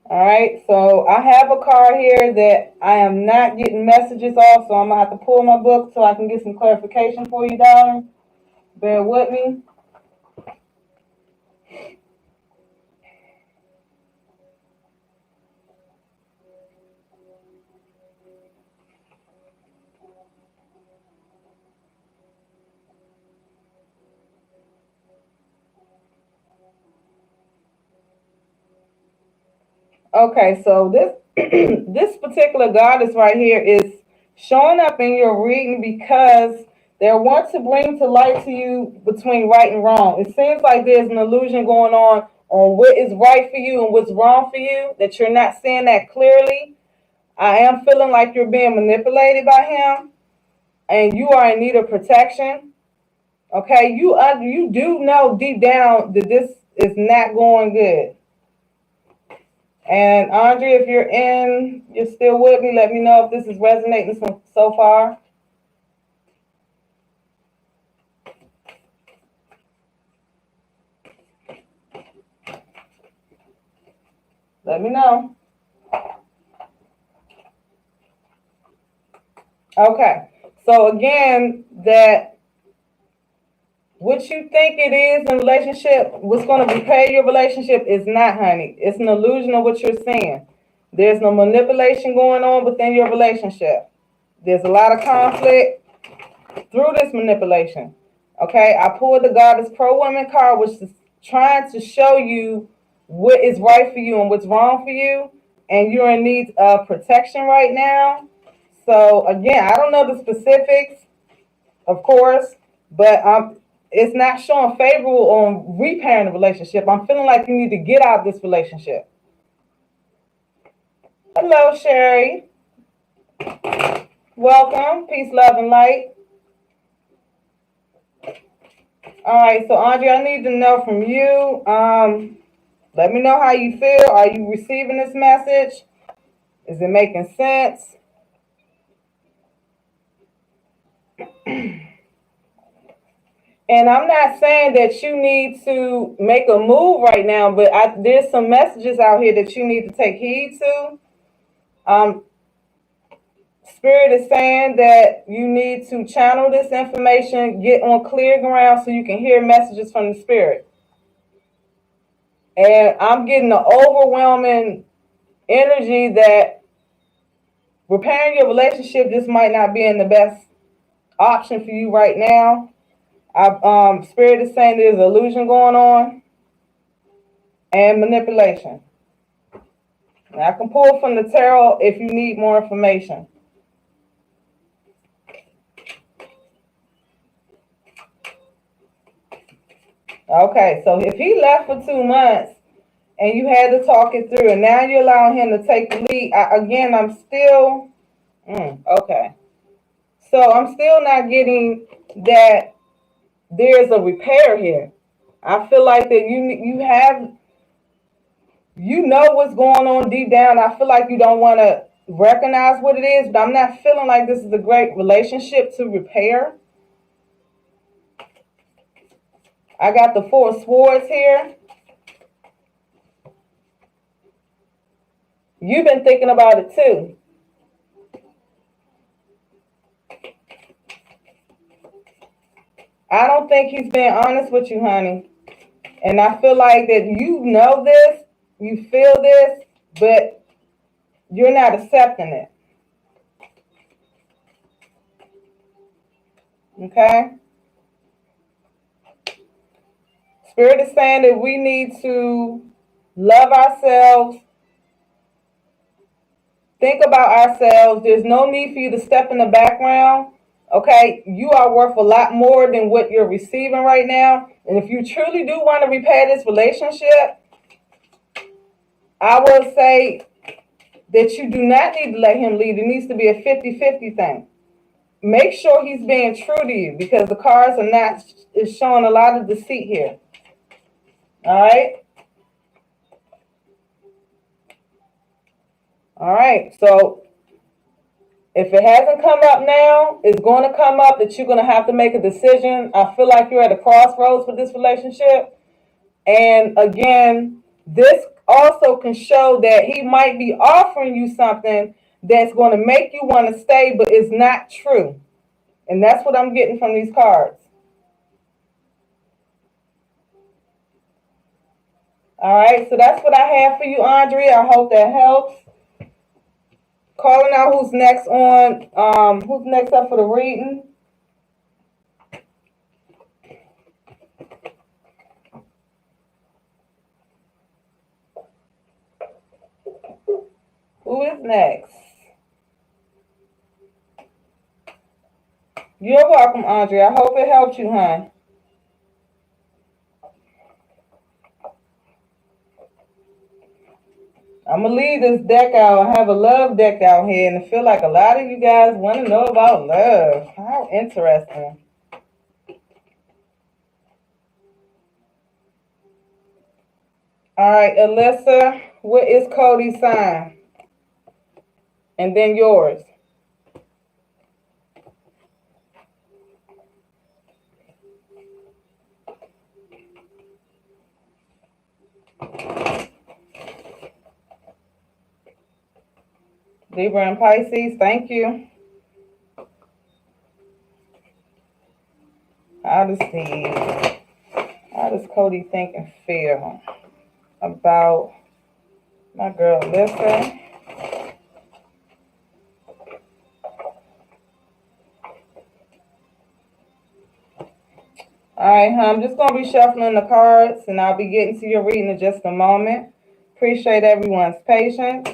All right, so I have a card here that I am not getting messages off, so I'm going to have to pull my book so I can get some clarification for you, darling. Bear with me. Okay, so this this particular goddess right here is showing up in your reading because they want to bring to light to you between right and wrong. It seems like there's an illusion going on what is right for you and what's wrong for you, that you're not seeing that clearly. I am feeling like you're being manipulated by him and you are in need of protection. Okay, you do know deep down that this is not going good. And Andre, if you're still with me, let me know if this is resonating so far. Let me know. Okay. So again, that what you think it is in relationship, what's going to repair your relationship is not, honey. It's an illusion of what you're seeing. There's no manipulation going on within your relationship. There's a lot of conflict through this manipulation. Okay, I pulled the Goddess Pro Woman card, which is trying to show you what is right for you and what's wrong for you, and you're in need of protection right now. So again, I don't know the specifics, of course, but it's not showing favorable on repairing the relationship. I'm feeling like you need to get out of this relationship. Hello, Sherry. Welcome. Peace, love, and light. All right, so Andre, I need to know from you. Let me know how you feel. Are you receiving this message? Is it making sense? And I'm not saying that you need to make a move right now, but there's some messages out here that you need to take heed to. Spirit is saying that you need to channel this information, get on clear ground so you can hear messages from the Spirit. And I'm getting the overwhelming energy that repairing your relationship just might not be in the best option for you right now. Spirit is saying there's illusion going on and manipulation. Now, I can pull from the tarot if you need more information. Okay, so if he left for 2 months and you had to talk it through, and now you're allowing him to take the lead, I'm still, okay. So I'm still not getting that there's a repair here. I feel like that you know what's going on deep down. I feel like you don't want to recognize what it is, but I'm not feeling like this is a great relationship to repair. I got the 4 of Swords here. You've been thinking about it too. I don't think he's being honest with you, honey. And I feel like that you know this, you feel this, but you're not accepting it. Okay? Spirit is saying that we need to love ourselves, think about ourselves. There's no need for you to step in the background. Okay? You are worth a lot more than what you're receiving right now. And if you truly do want to repair this relationship, I will say that you do not need to let him lead. It needs to be a 50-50 thing. Make sure he's being true to you, because the cards are not, is showing a lot of deceit here. All right? All right. So if it hasn't come up now, it's going to come up that you're going to have to make a decision. I feel like you're at a crossroads with this relationship. And again, this also can show that he might be offering you something that's going to make you want to stay, but it's not true. And that's what I'm getting from these cards. All right, so that's what I have for you, Andrea. I hope that helps. Calling out who's next who's next up for the reading. Who is next? You're welcome, Andrea. I hope it helped you, hon. I'm going to leave this deck out. I have a love deck out here, and I feel like a lot of you guys want to know about love. How interesting. All right, Alyssa, what is Cody's sign? And then yours. Libra and Pisces, thank you. How does Cody think and feel about my girl Alyssa? All right, I'm just going to be shuffling the cards, and I'll be getting to your reading in just a moment. Appreciate everyone's patience.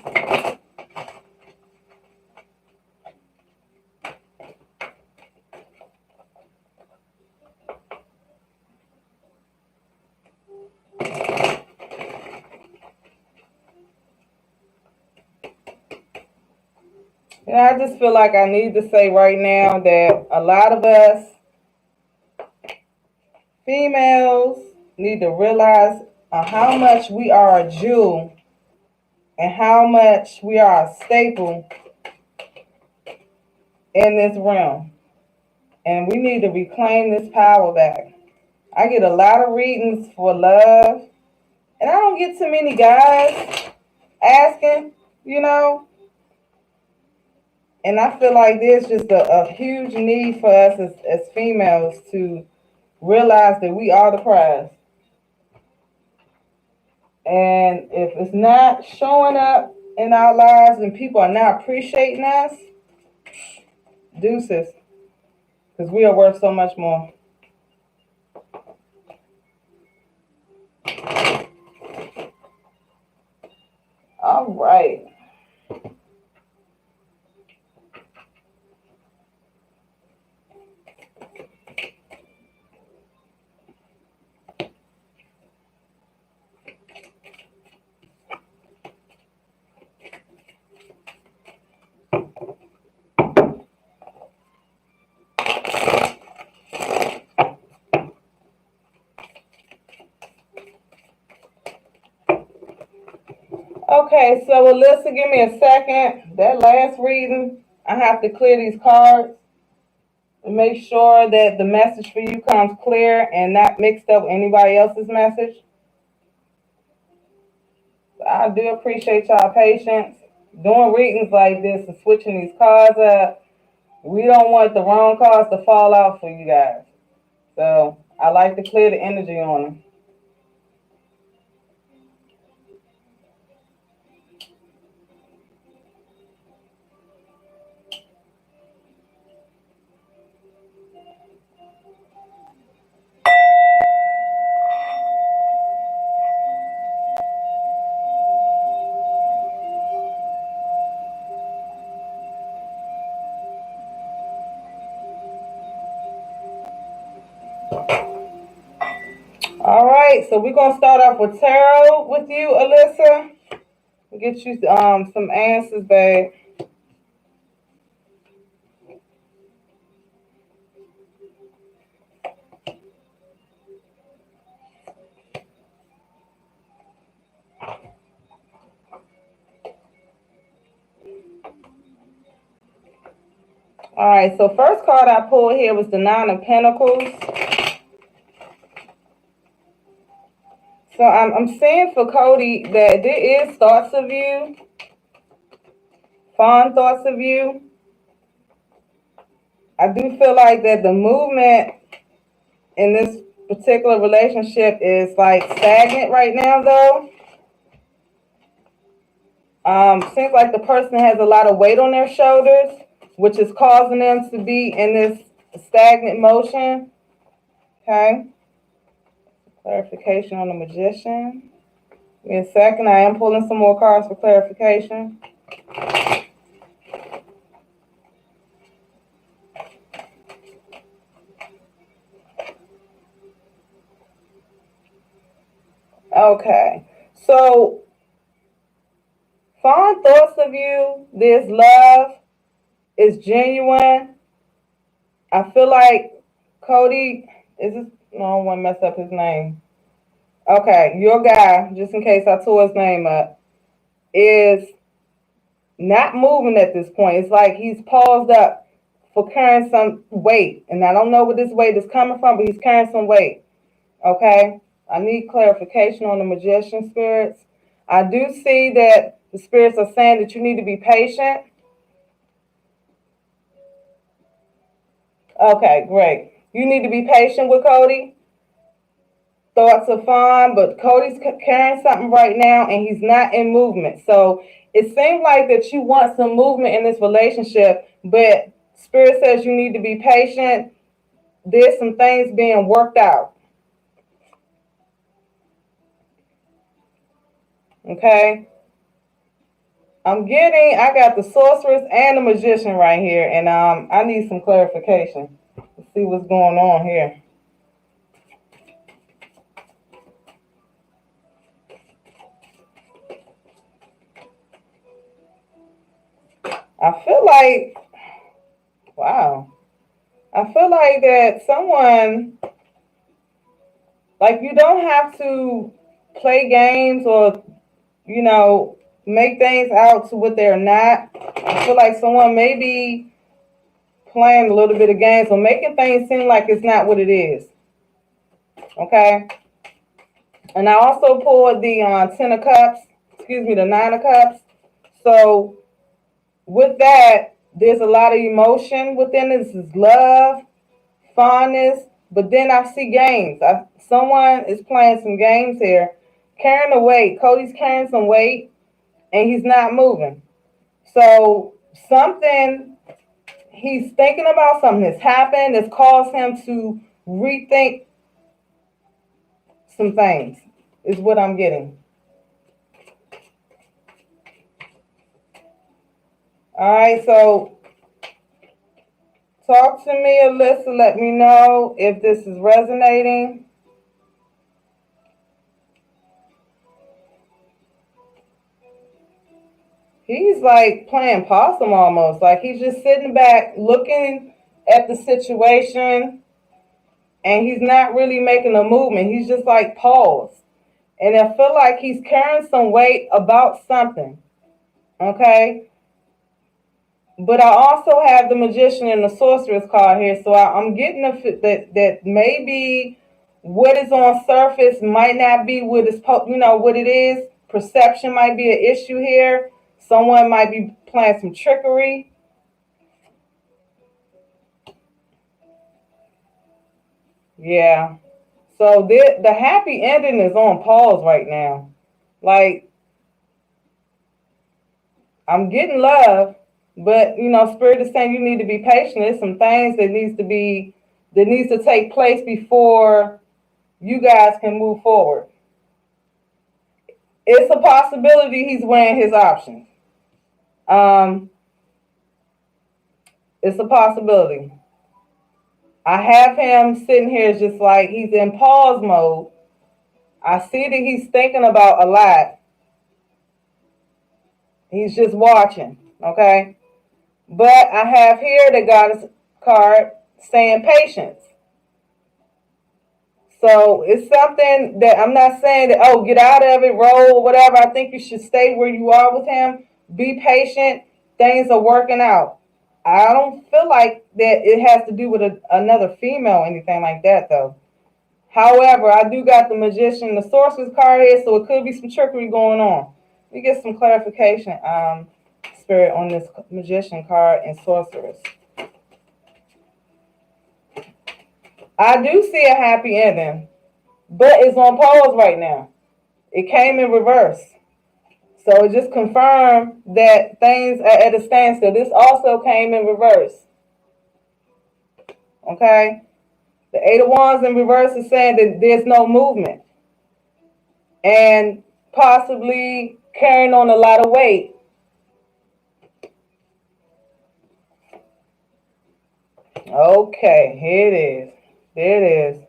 Yeah, I just feel like I need to say right now that a lot of us females need to realize how much we are a jewel and how much we are a staple in this realm. And we need to reclaim this power back. I get a lot of readings for love, and I don't get too many guys asking, you know. And I feel like there's just a huge need for us as females to realize that we are the prize. And if it's not showing up in our lives and people are not appreciating us, deuces, because we are worth so much more. All right. Okay, so Alyssa, give me a second. That last reading, I have to clear these cards to make sure that the message for you comes clear and not mixed up with anybody else's message. I do appreciate y'all patience. Doing readings like this and switching these cards up, we don't want the wrong cards to fall out for you guys. So I like to clear the energy on them. All right, so we're gonna start off with tarot with you, Alyssa. Get you some answers, babe. All right, so first card I pulled here was the Nine of Pentacles. So I'm seeing for Cody that there is thoughts of you, fond thoughts of you. I do feel like that the movement in this particular relationship is like stagnant right now, though. Seems like the person has a lot of weight on their shoulders, which is causing them to be in this stagnant motion. Okay. Clarification on the Magician. Give me a second. I am pulling some more cards for clarification. Okay. So, fond thoughts of you. There's love. It's genuine. I feel like Cody, is this, no, I don't want to mess up his name. Okay, your guy, just in case I tore his name up, is not moving at this point. It's like he's paused up for carrying some weight. And I don't know where this weight is coming from, but he's carrying some weight. Okay? I need clarification on the Magician spirits. I do see that the spirits are saying that you need to be patient. Okay, great. You need to be patient with Cody. Thoughts are fine, but Cody's carrying something right now, and he's not in movement. So it seems like that you want some movement in this relationship, but Spirit says you need to be patient. There's some things being worked out. Okay? I got the Sorceress and the Magician right here, and I need some clarification. Let's see what's going on here. I feel like, wow. I feel like that someone, like, you don't have to play games or, make things out to what they're not. I feel like someone may be playing a little bit of games or making things seem like it's not what it is. Okay? And I also pulled the the Nine of Cups. So with that, there's a lot of emotion within this. This is love, fondness, but then I see games. Someone is playing some games here, carrying the weight. Cody's carrying some weight, and he's not moving. So he's thinking about something that's happened that's caused him to rethink some things, is what I'm getting. All right, so talk to me, Alyssa. Let me know if this is resonating. He's like playing possum almost. Like he's just sitting back looking at the situation, and he's not really making a movement. He's just like paused. And I feel like he's carrying some weight about something. Okay? But I also have the Magician and the Sorceress card here. So I'm getting that maybe what is on surface might not be what it is. Perception might be an issue here. Someone might be playing some trickery. Yeah. So the happy ending is on pause right now. Like, I'm getting love, but Spirit is saying you need to be patient. There's some things that needs to take place before you guys can move forward. It's a possibility he's weighing his options. Um, it's a possibility. I have him sitting here just like he's in pause mode. I see that he's thinking about a lot. He's just watching, okay? But I have here the goddess card saying patience. So it's something that I'm not saying that, oh, get out of it, roll, or whatever. I think you should stay where you are with him. Be patient. Things are working out. I don't feel like that it has to do with another female or anything like that, though. However, I do got the magician, the sorceress card here, so it could be some trickery going on. Let me get some clarification, Spirit, on this magician card and sorceress. I do see a happy ending, but it's on pause right now. It came in reverse. So it just confirmed that things are at a standstill. This also came in reverse. Okay? The Eight of Wands in reverse is saying that there's no movement. And possibly carrying on a lot of weight. Okay, here it is. There it is.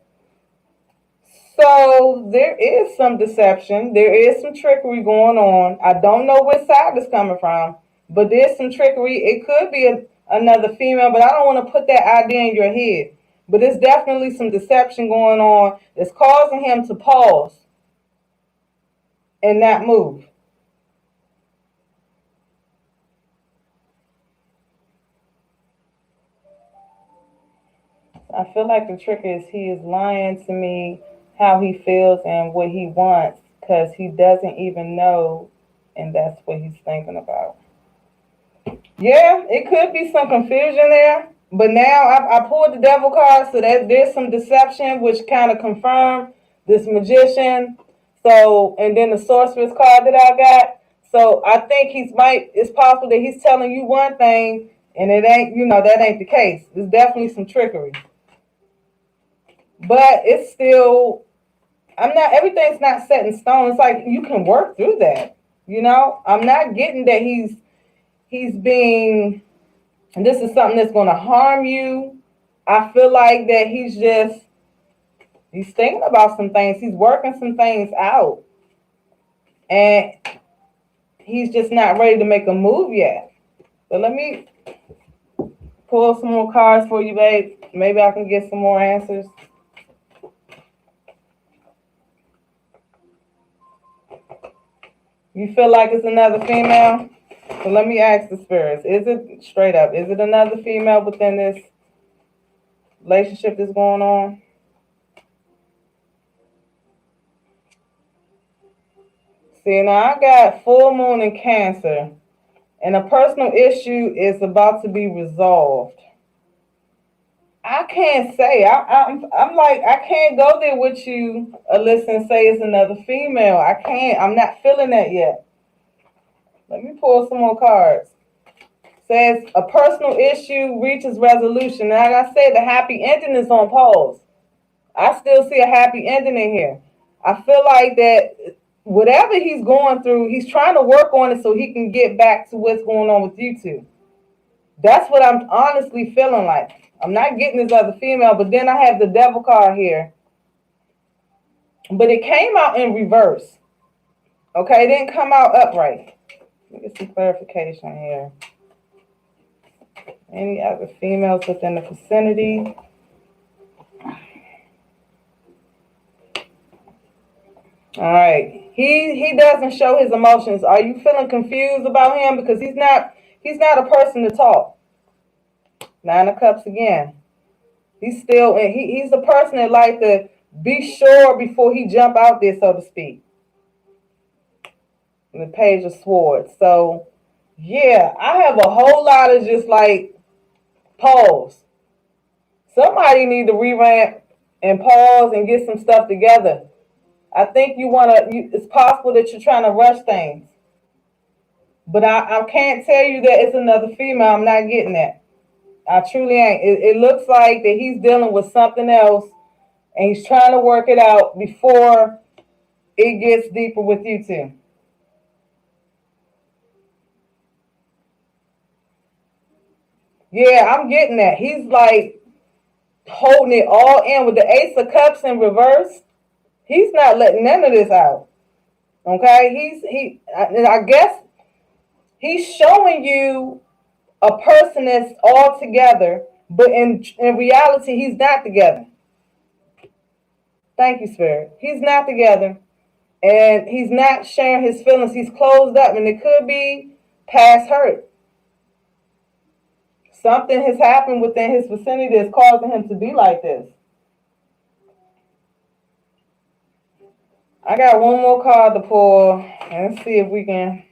So there is some deception. There is some trickery going on. I don't know which side it's coming from, but there's some trickery. It could be another female, but I don't want to put that idea in your head. But there's definitely some deception going on that's causing him to pause and not move. I feel like the trick is he is lying to me how he feels and what he wants because he doesn't even know, and that's what he's thinking about. Yeah, it could be some confusion there, but now I pulled the devil card, so that there's some deception, which kind of confirmed this magician. So, and then the sorceress card that I got. So I think it's possible that he's telling you one thing, and it ain't, that ain't the case. There's definitely some trickery. But it's still, everything's not set in stone. It's like you can work through that. I'm not getting that he's being, and this is something that's going to harm you. I feel like that he's thinking about some things. He's working some things out. And he's just not ready to make a move yet. But let me pull some more cards for you, babe. Maybe I can get some more answers. You feel like it's another female? So let me ask the spirits. Is it straight up? Is it another female within this relationship that's going on? See, now I got full moon in Cancer, and a personal issue is about to be resolved. I can't say. I'm like, I can't go there with you, Alyssa, and say it's another female. I can't. I'm not feeling that yet. Let me pull some more cards. Says a personal issue reaches resolution. Like I said, the happy ending is on pause. I still see a happy ending in here. I feel like that whatever he's going through, he's trying to work on it so he can get back to what's going on with you two. That's what I'm honestly feeling like. I'm not getting this other female, but then I have the devil card here. But it came out in reverse. Okay, it didn't come out upright. Let me get some clarification here. Any other females within the vicinity? All right. He doesn't show his emotions. Are you feeling confused about him? Because he's not a person to talk. Nine of Cups again. He's a person that like to be sure before he jump out there, so to speak. And the Page of Swords. So yeah, I have a whole lot of just like pause. Somebody need to revamp and pause and get some stuff together. I think it's possible that you're trying to rush things. But I can't tell you that it's another female. I'm not getting that. I truly ain't. It looks like that he's dealing with something else and he's trying to work it out before it gets deeper with you two. Yeah, I'm getting that. He's like holding it all in with the Ace of Cups in reverse. He's not letting none of this out. Okay? I guess he's showing you a person that's all together, but in reality, he's not together. Thank you, Spirit. He's not together, and he's not sharing his feelings. He's closed up, and it could be past hurt. Something has happened within his vicinity that's causing him to be like this. I got one more card to pull and see if we can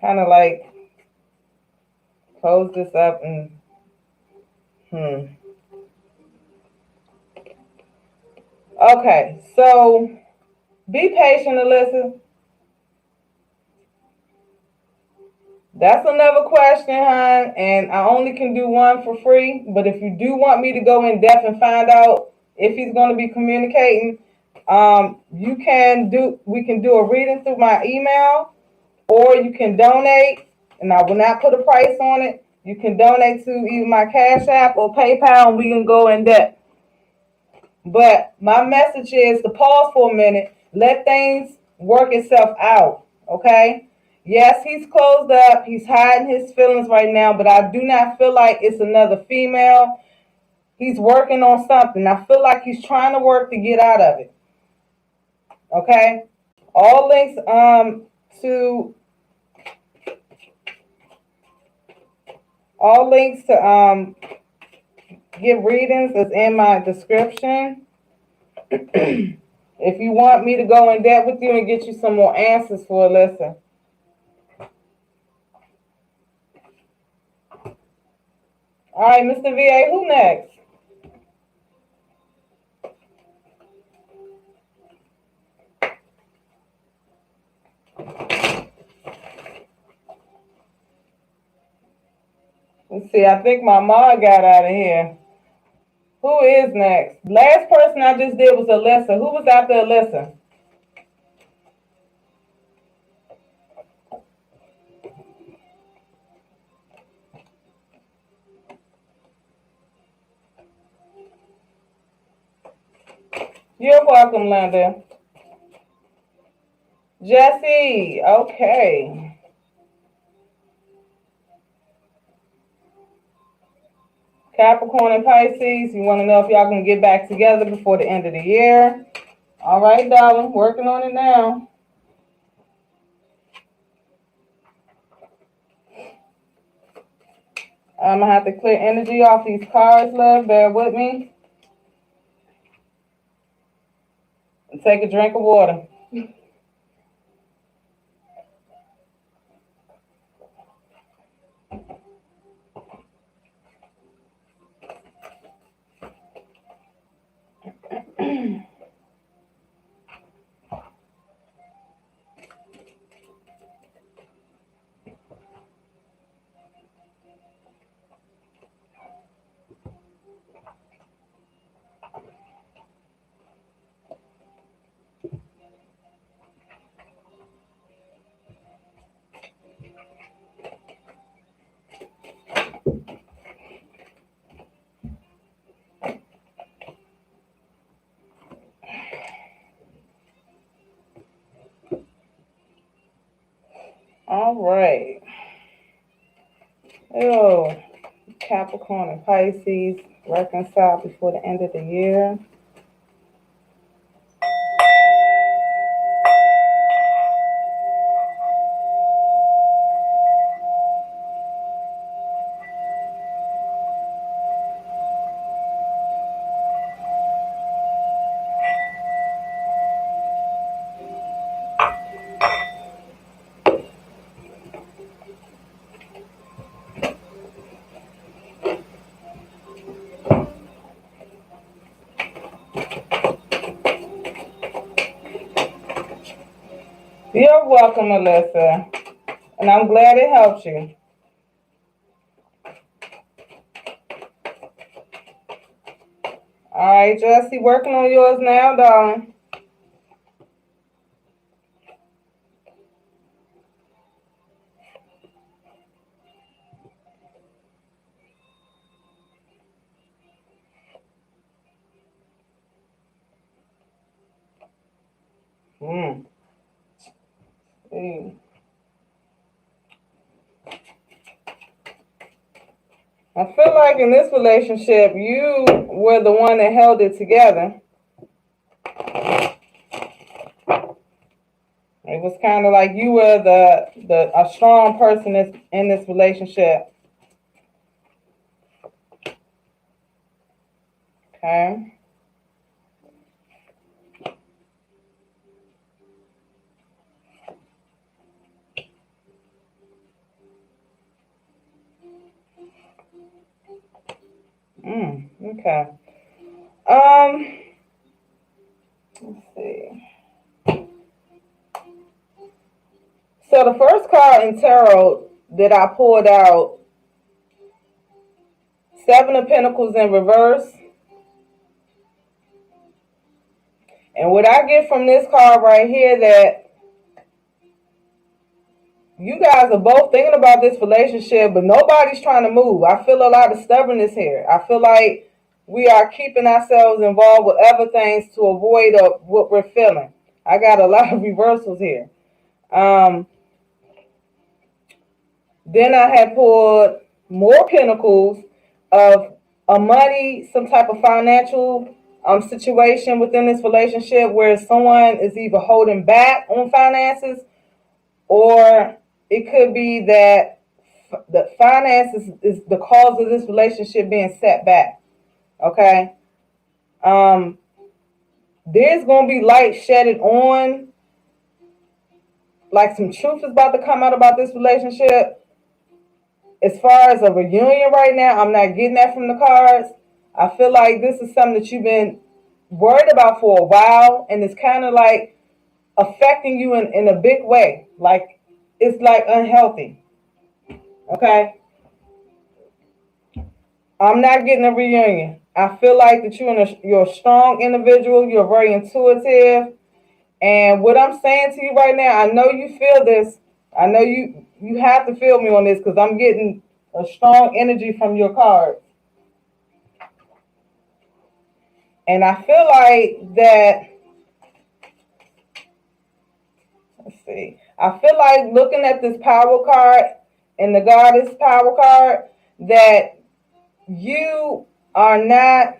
kind of like close this up and Okay, so be patient, Alyssa. That's another question, hon, and I only can do one for free. But if you do want me to go in depth and find out if he's going to be communicating, we can do a reading through my email, or you can donate, and I will not put a price on it. You can donate to either my Cash App or PayPal, and we can go in depth. But my message is to pause for a minute, let things work itself out, okay? Yes, he's closed up. He's hiding his feelings right now, but I do not feel like it's another female. He's working on something. I feel like he's trying to work to get out of it, okay? All links to get readings is in my description. If you want me to go in depth with you and get you some more answers for Alyssa. All right, Mr. VA, who next? Let's see, I think my mom got out of here. Who is next? Last person I just did was Alyssa. Who was after Alyssa? You're welcome, Linda. Jesse, okay. Capricorn and Pisces, you want to know if y'all can get back together before the end of the year. All right, darling, working on it now. I'm going to have to clear energy off these cards, love. Bear with me. And take a drink of water. All right. Oh, Capricorn and Pisces reconcile before the end of the year. You're welcome, Melissa. And I'm glad it helps you. All right, Jesse, working on yours now, darling. See. I feel like in this relationship, you were the one that held it together. It was kind of like you were a strong person in this relationship. Okay. Okay. Let's see. So the first card in tarot that I pulled out, Seven of Pentacles in reverse. And what I get from this card right here, that you guys are both thinking about this relationship, but nobody's trying to move. I feel a lot of stubbornness here. I feel like we are keeping ourselves involved with other things to avoid what we're feeling. I got a lot of reversals here. Then I had pulled more pentacles of a money, some type of financial situation within this relationship where someone is either holding back on finances, or it could be that the finances is the cause of this relationship being set back. Okay. There's going to be light shedded on, like some truth is about to come out about this relationship. As far as a reunion right now, I'm not getting that from the cards. I feel like this is something that you've been worried about for a while, and it's kind of like affecting you in a big way. Like, it's like unhealthy. Okay? I'm not getting a reunion. I feel like that you're a strong individual. You're very intuitive. And what I'm saying to you right now, I know you feel this. I know you have to feel me on this, because I'm getting a strong energy from your cards. And I feel like that, let's see. I feel like looking at this power card and the goddess power card, that you are not,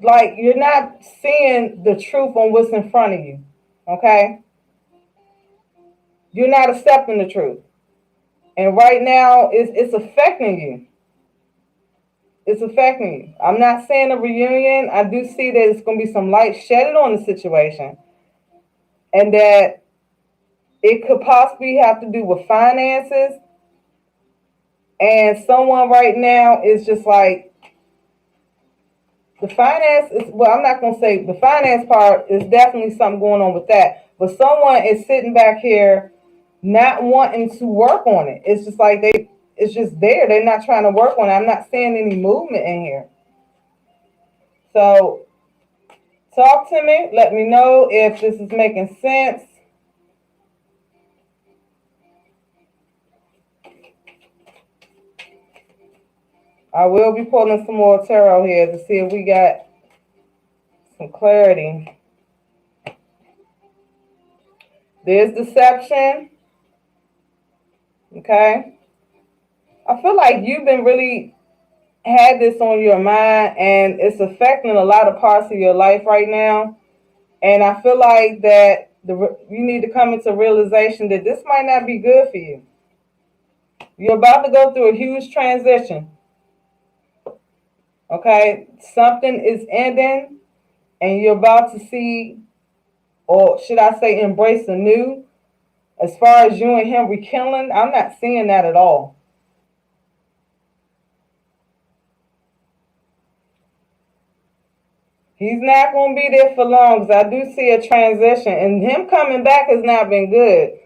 like, you're not seeing the truth on what's in front of you. Okay? You're not accepting the truth. And right now, it's affecting you. It's affecting you. I'm not saying a reunion. I do see that it's going to be some light shedded on the situation. And that it could possibly have to do with finances. And someone right now is just like, the finance is, well, I'm not going to say the finance part is definitely something going on with that. But someone is sitting back here not wanting to work on it. It's just like it's just there. They're not trying to work on it. I'm not seeing any movement in here. So talk to me. Let me know if this is making sense. I will be pulling some more tarot here to see if we got some clarity. There's deception. Okay. I feel like you've been really had this on your mind, and it's affecting a lot of parts of your life right now. And I feel like that you need to come into realization that this might not be good for you. You're about to go through a huge transition. Okay? Something is ending, and you're about to see, or should I say embrace a new. As far as you and him rekindling, I'm not seeing that at all. He's not going to be there for long because I do see a transition. And him coming back has not been good.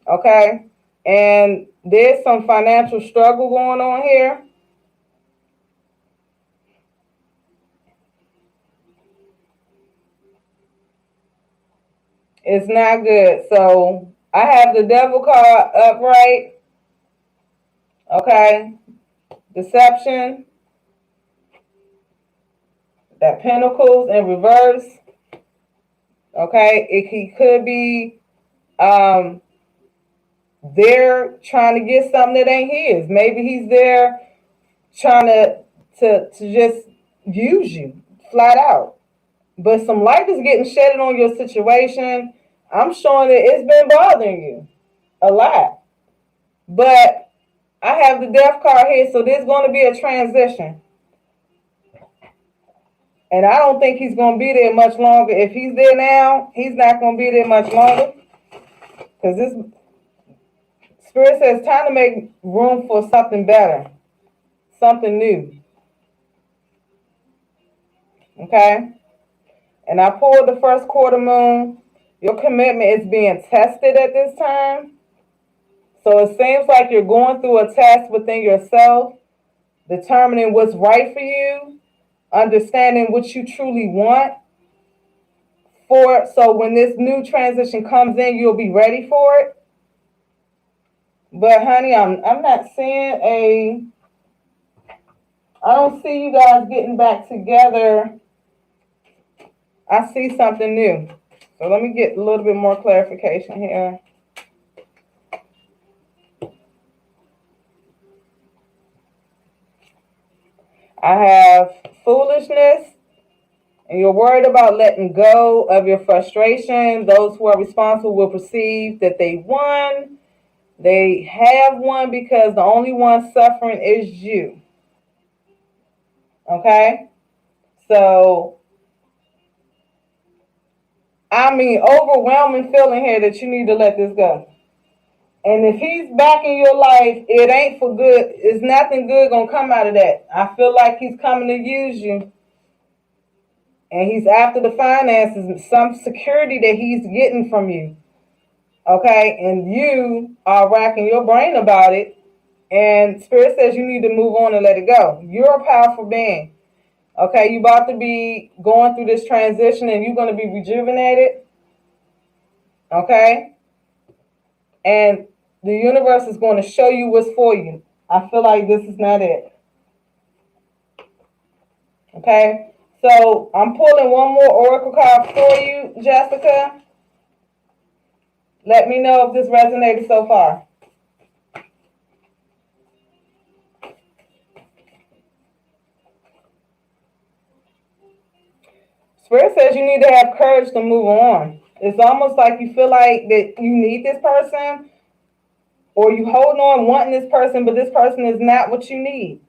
Okay? And there's some financial struggle going on here. It's not good. So I have the devil card upright. Okay? Deception. That pentacles in reverse. Okay? He could be there trying to get something that ain't his. Maybe he's there trying to just use you flat out. But some light is getting shedded on your situation. I'm showing that it's been bothering you a lot. But I have the death card here, so there's going to be a transition. And I don't think he's going to be there much longer. If he's there now, he's not going to be there much longer. Because this Spirit says time to make room for something better, something new. Okay? And I pulled the first quarter moon. Your commitment is being tested at this time. So it seems like you're going through a test within yourself, determining what's right for you, understanding what you truly want for. So when this new transition comes in, you'll be ready for it. But honey, I'm not seeing I don't see you guys getting back together. I see something new. So let me get a little bit more clarification here. I have foolishness, and you're worried about letting go of your frustration. Those who are responsible will perceive that they won. They have won because the only one suffering is you. Okay? So, I mean, overwhelming feeling here that you need to let this go. And if he's back in your life, it ain't for good. It's nothing good gonna come out of that. I feel like he's coming to use you. And he's after the finances, some security that he's getting from you. Okay? And you are racking your brain about it. And Spirit says you need to move on and let it go. You're a powerful being. Okay? You're about to be going through this transition and you're going to be rejuvenated. Okay? And the universe is going to show you what's for you. I feel like this is not it. Okay? So I'm pulling one more oracle card for you, Jessica. Let me know if this resonated so far. Spirit says you need to have courage to move on. It's almost like you feel like that you need this person, or you holding on wanting this person, but this person is not what you need.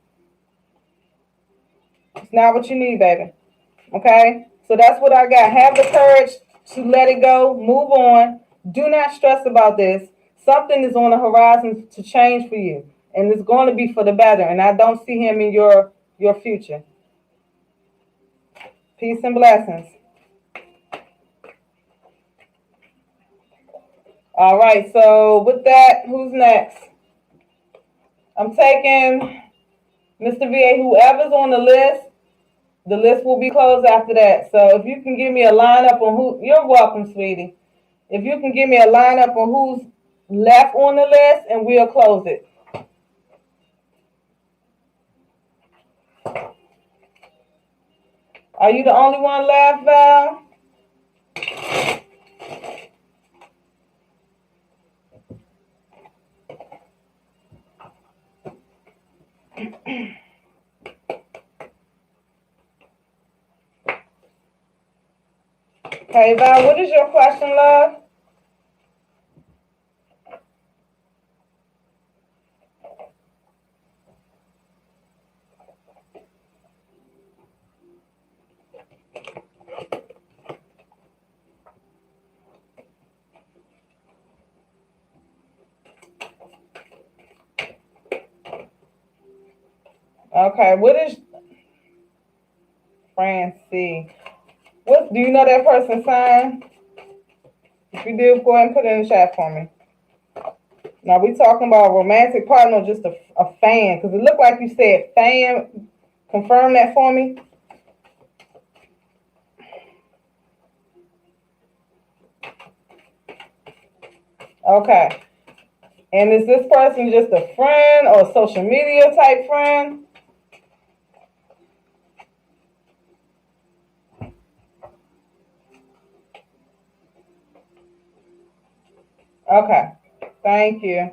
It's not what you need, baby. Okay? So that's what I got. Have the courage to let it go. Move on. Do not stress about this. Something is on the horizon to change for you. And it's going to be for the better. And I don't see him in your future. Peace and blessings. All right. So with that, who's next? I'm taking Mr. VA, whoever's on the list will be closed after that. So if you can give me a lineup on who, you're welcome, sweetie. If you can give me a lineup on who's left on the list, and we'll close it. Are you the only one left, Val? Hey, Val, what is your question, love? Okay, what is Francie? Do you know that person's sign? If you do, go ahead and put it in the chat for me. Now, we talking about a romantic partner or just a fan? Because it looked like you said fan. Confirm that for me. Okay. And is this person just a friend or a social media type friend? Okay. Thank you.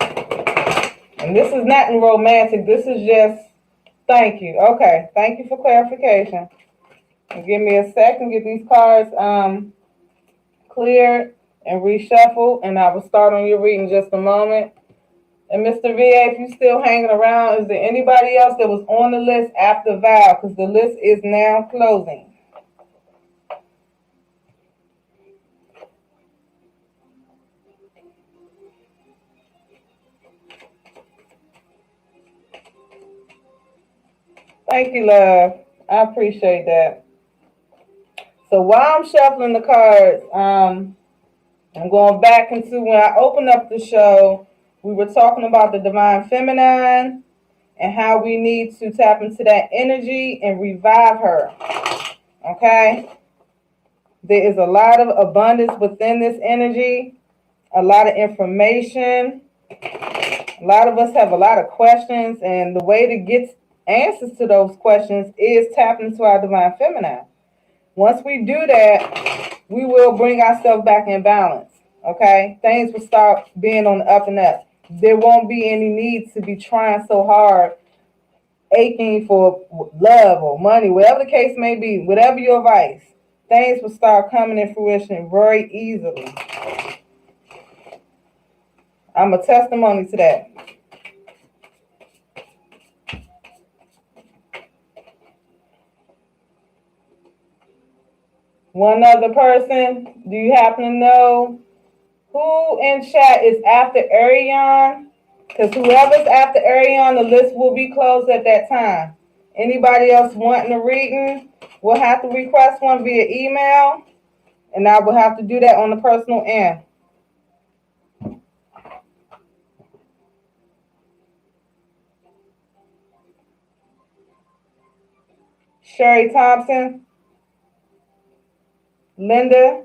And this is nothing romantic. This is just thank you. Okay. Thank you for clarification. And give me a second, get these cards cleared and reshuffled, and I will start on your reading in just a moment. And Mr. VA, if you're still hanging around, is there anybody else that was on the list after Val? Because the list is now closing. Thank you, love. I appreciate that. So while I'm shuffling the cards, I'm going back into when I opened up the show, we were talking about the divine feminine and how we need to tap into that energy and revive her. Okay? There is a lot of abundance within this energy, a lot of information. A lot of us have a lot of questions, and the way to get answers to those questions is tapping into our divine feminine. Once we do that, we will bring ourselves back in balance, okay? Things will start being on the up and up. There won't be any need to be trying so hard, aching for love or money, whatever the case may be, whatever your vice, things will start coming in fruition very easily. I'm a testimony to that. One other person, do you happen to know who in chat is after Ariane? Because whoever's after Ariane, the list will be closed at that time. Anybody else wanting a reading will have to request one via email, and I will have to do that on the personal end. Sherry Thompson, Linda.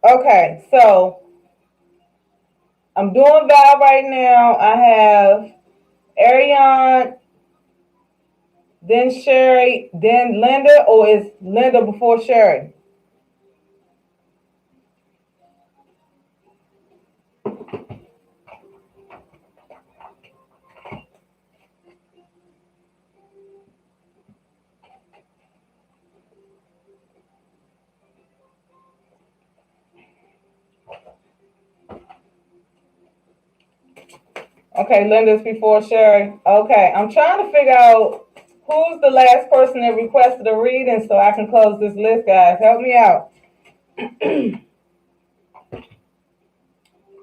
Okay, so I'm doing Val right now. I have Ariane, then Sherry, then Linda, or is Linda before Sherry? Okay, Linda's before Sherry. Okay, I'm trying to figure out who's the last person that requested a reading so I can close this list, guys. Help me out.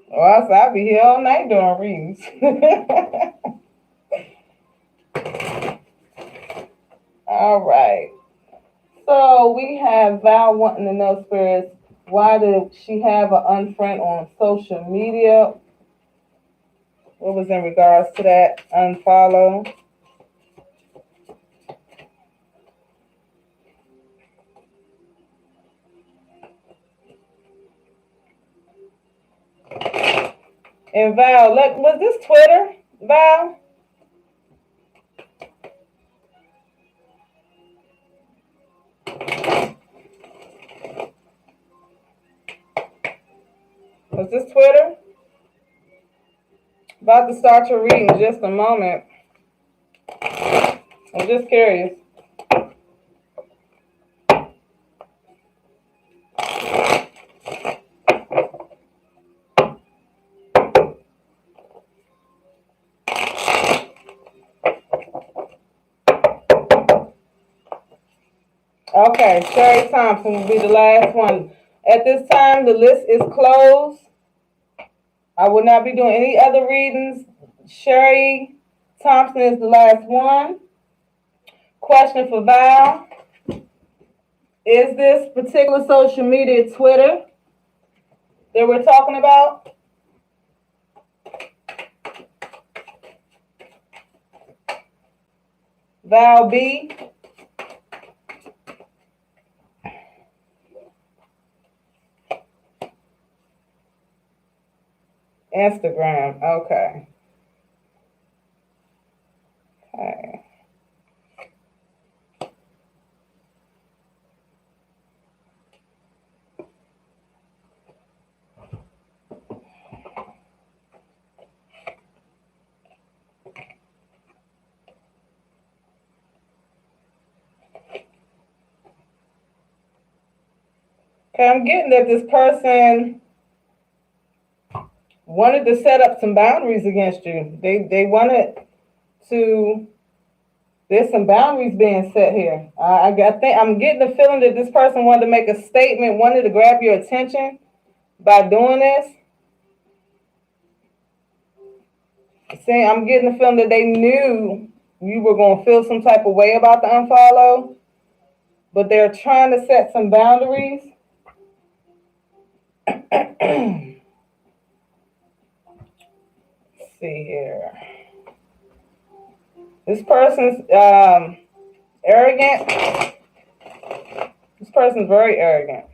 Or else I'll be here all night doing readings. All right. So we have Val wanting to know, spirits, why did she have an unfriend on social media? What was in regards to that? Unfollow. And Val, was this Twitter, Val? Was this Twitter? About to start your reading in just a moment. I'm just curious. Okay, Sherry Thompson will be the last one. At this time, the list is closed. I will not be doing any other readings. Sherry Thompson is the last one. Question for Val. Is this particular social media Twitter that we're talking about? Val B. Instagram. Okay. Okay. Okay, I'm getting that this person wanted to set up some boundaries against you. They wanted to. There's some boundaries being set here. I think I'm getting the feeling that this person wanted to make a statement, wanted to grab your attention by doing this. See, I'm getting the feeling that they knew you were going to feel some type of way about the unfollow, but they're trying to set some boundaries. Let's see here. This person's arrogant. This person's very arrogant.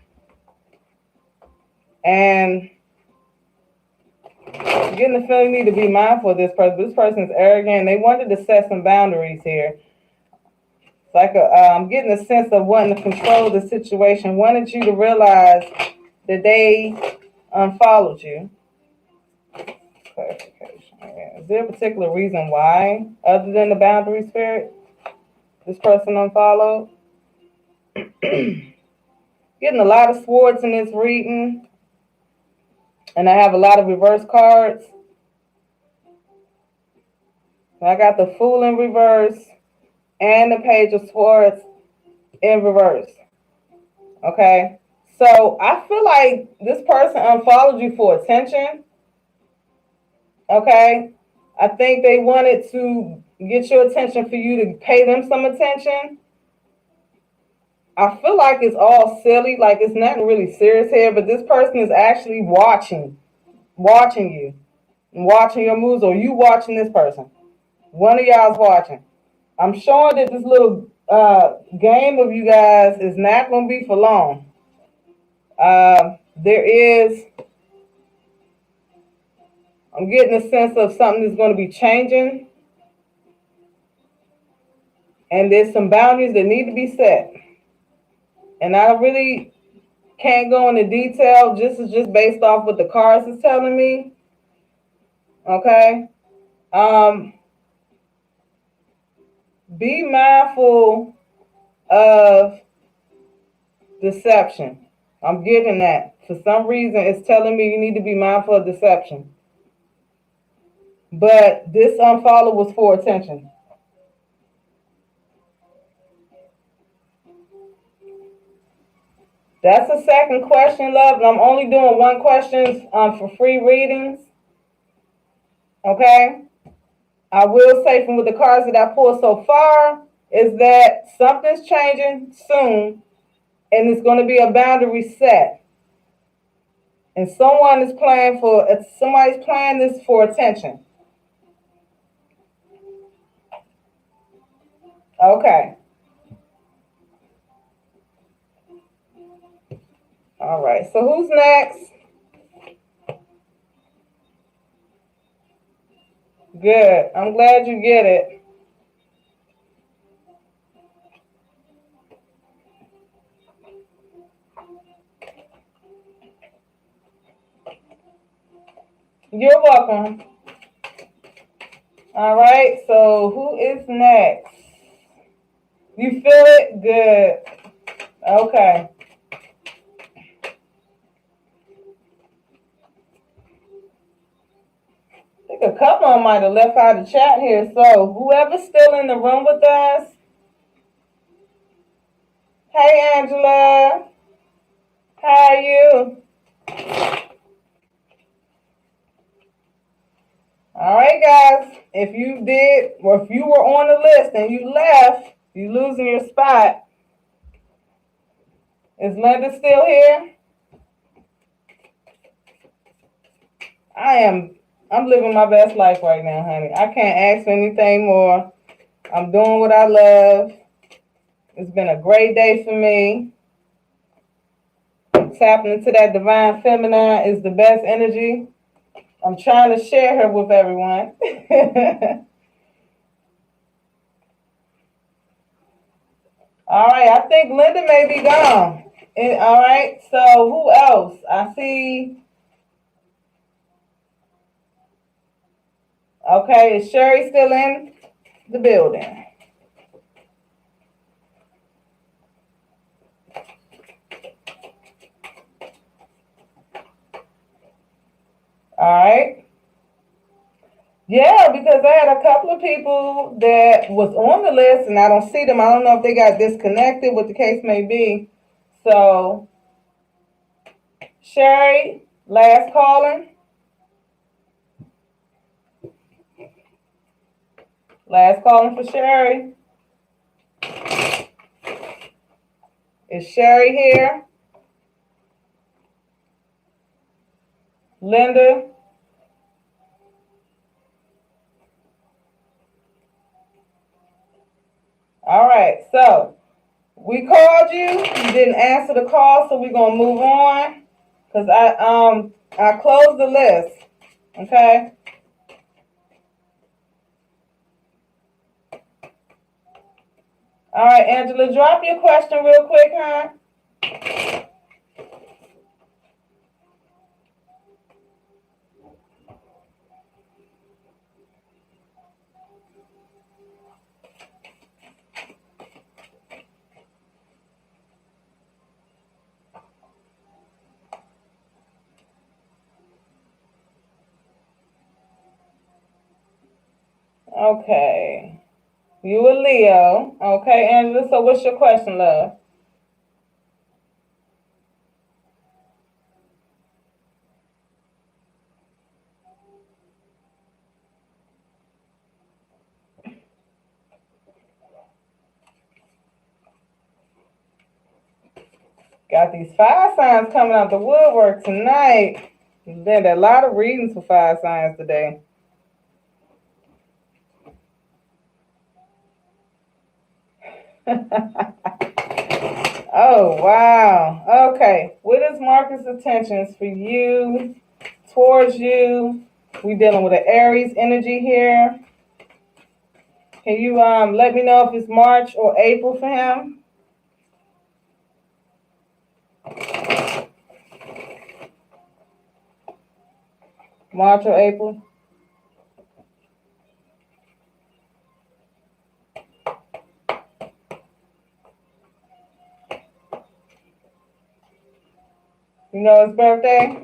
And getting the feeling you need to be mindful of this person. This person's arrogant. They wanted to set some boundaries here. It's like I'm getting a sense of wanting to control the situation. Wanted you to realize that they unfollowed you. Clarification. Is there a particular reason why, other than the boundary spirit, this person unfollowed? Getting a lot of swords in this reading. And I have a lot of reverse cards. I got the Fool in reverse and the Page of Swords in reverse. Okay? So I feel like this person unfollowed you for attention. Okay? I think they wanted to get your attention for you to pay them some attention. I feel like it's all silly, like it's nothing really serious here, but this person is actually watching you, and watching your moves, or you watching this person. One of y'all is watching. I'm showing that this little game of you guys is not going to be for long. I'm getting a sense of something that's going to be changing. And there's some boundaries that need to be set. And I really can't go into detail. This is just based off what the cards is telling me. Okay? Be mindful of deception. I'm getting that. For some reason, it's telling me you need to be mindful of deception. But this unfollow was for attention. That's the second question, love. And I'm only doing one question for free readings. Okay? I will say from with the cards that I pulled so far is that something's changing soon, and it's going to be a boundary set. And somebody's playing this for attention. Okay. All right. So who's next? Good. I'm glad you get it. You're welcome. All right. So who is next? You feel it? Good. Okay. I think a couple of them might have left out of chat here. So whoever's still in the room with us. Hey, Angela. How are you? All right, guys. If you did, or if you were on the list and you left, You losing your spot. Is Linda still here? I'm living my best life right now, honey. I can't ask for anything more. I'm doing what I love. It's been a great day for me. Tapping into that divine feminine is the best energy. I'm trying to share her with everyone. All right, I think Linda may be gone. All right, so who else? I see. Okay, is Sherry still in the building? All right. Yeah, because I had a couple of people that was on the list and I don't see them. I don't know if they got disconnected, what the case may be. So, Sherry, last calling. Last calling for Sherry. Is Sherry here? Linda? All right, so we called you. You didn't answer the call, so we're gonna move on. Cause I closed the list. Okay. All right, Angela, drop your question real quick, huh? Okay. You a Leo. Okay, Angela, so what's your question, love? Got these fire signs coming out the woodwork tonight. Did a lot of readings for fire signs today. Oh, wow. Okay. What is Marcus' intentions for you, towards you? We dealing with an Aries energy here. Can you let me know if it's March or April for him? March or April? You know his birthday?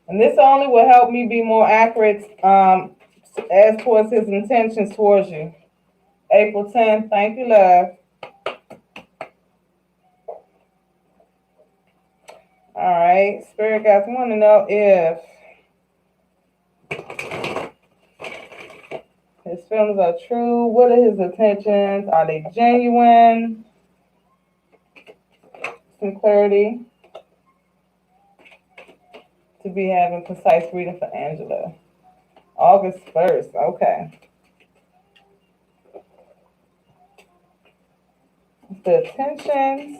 And this only will help me be more accurate as towards his intentions towards you. April 10th. Thank you, love. All right. Spirit guides want to know if his feelings are true. What are his intentions? Are they genuine? Some clarity to be having precise reading for Angela. August 1st. Okay. The intentions.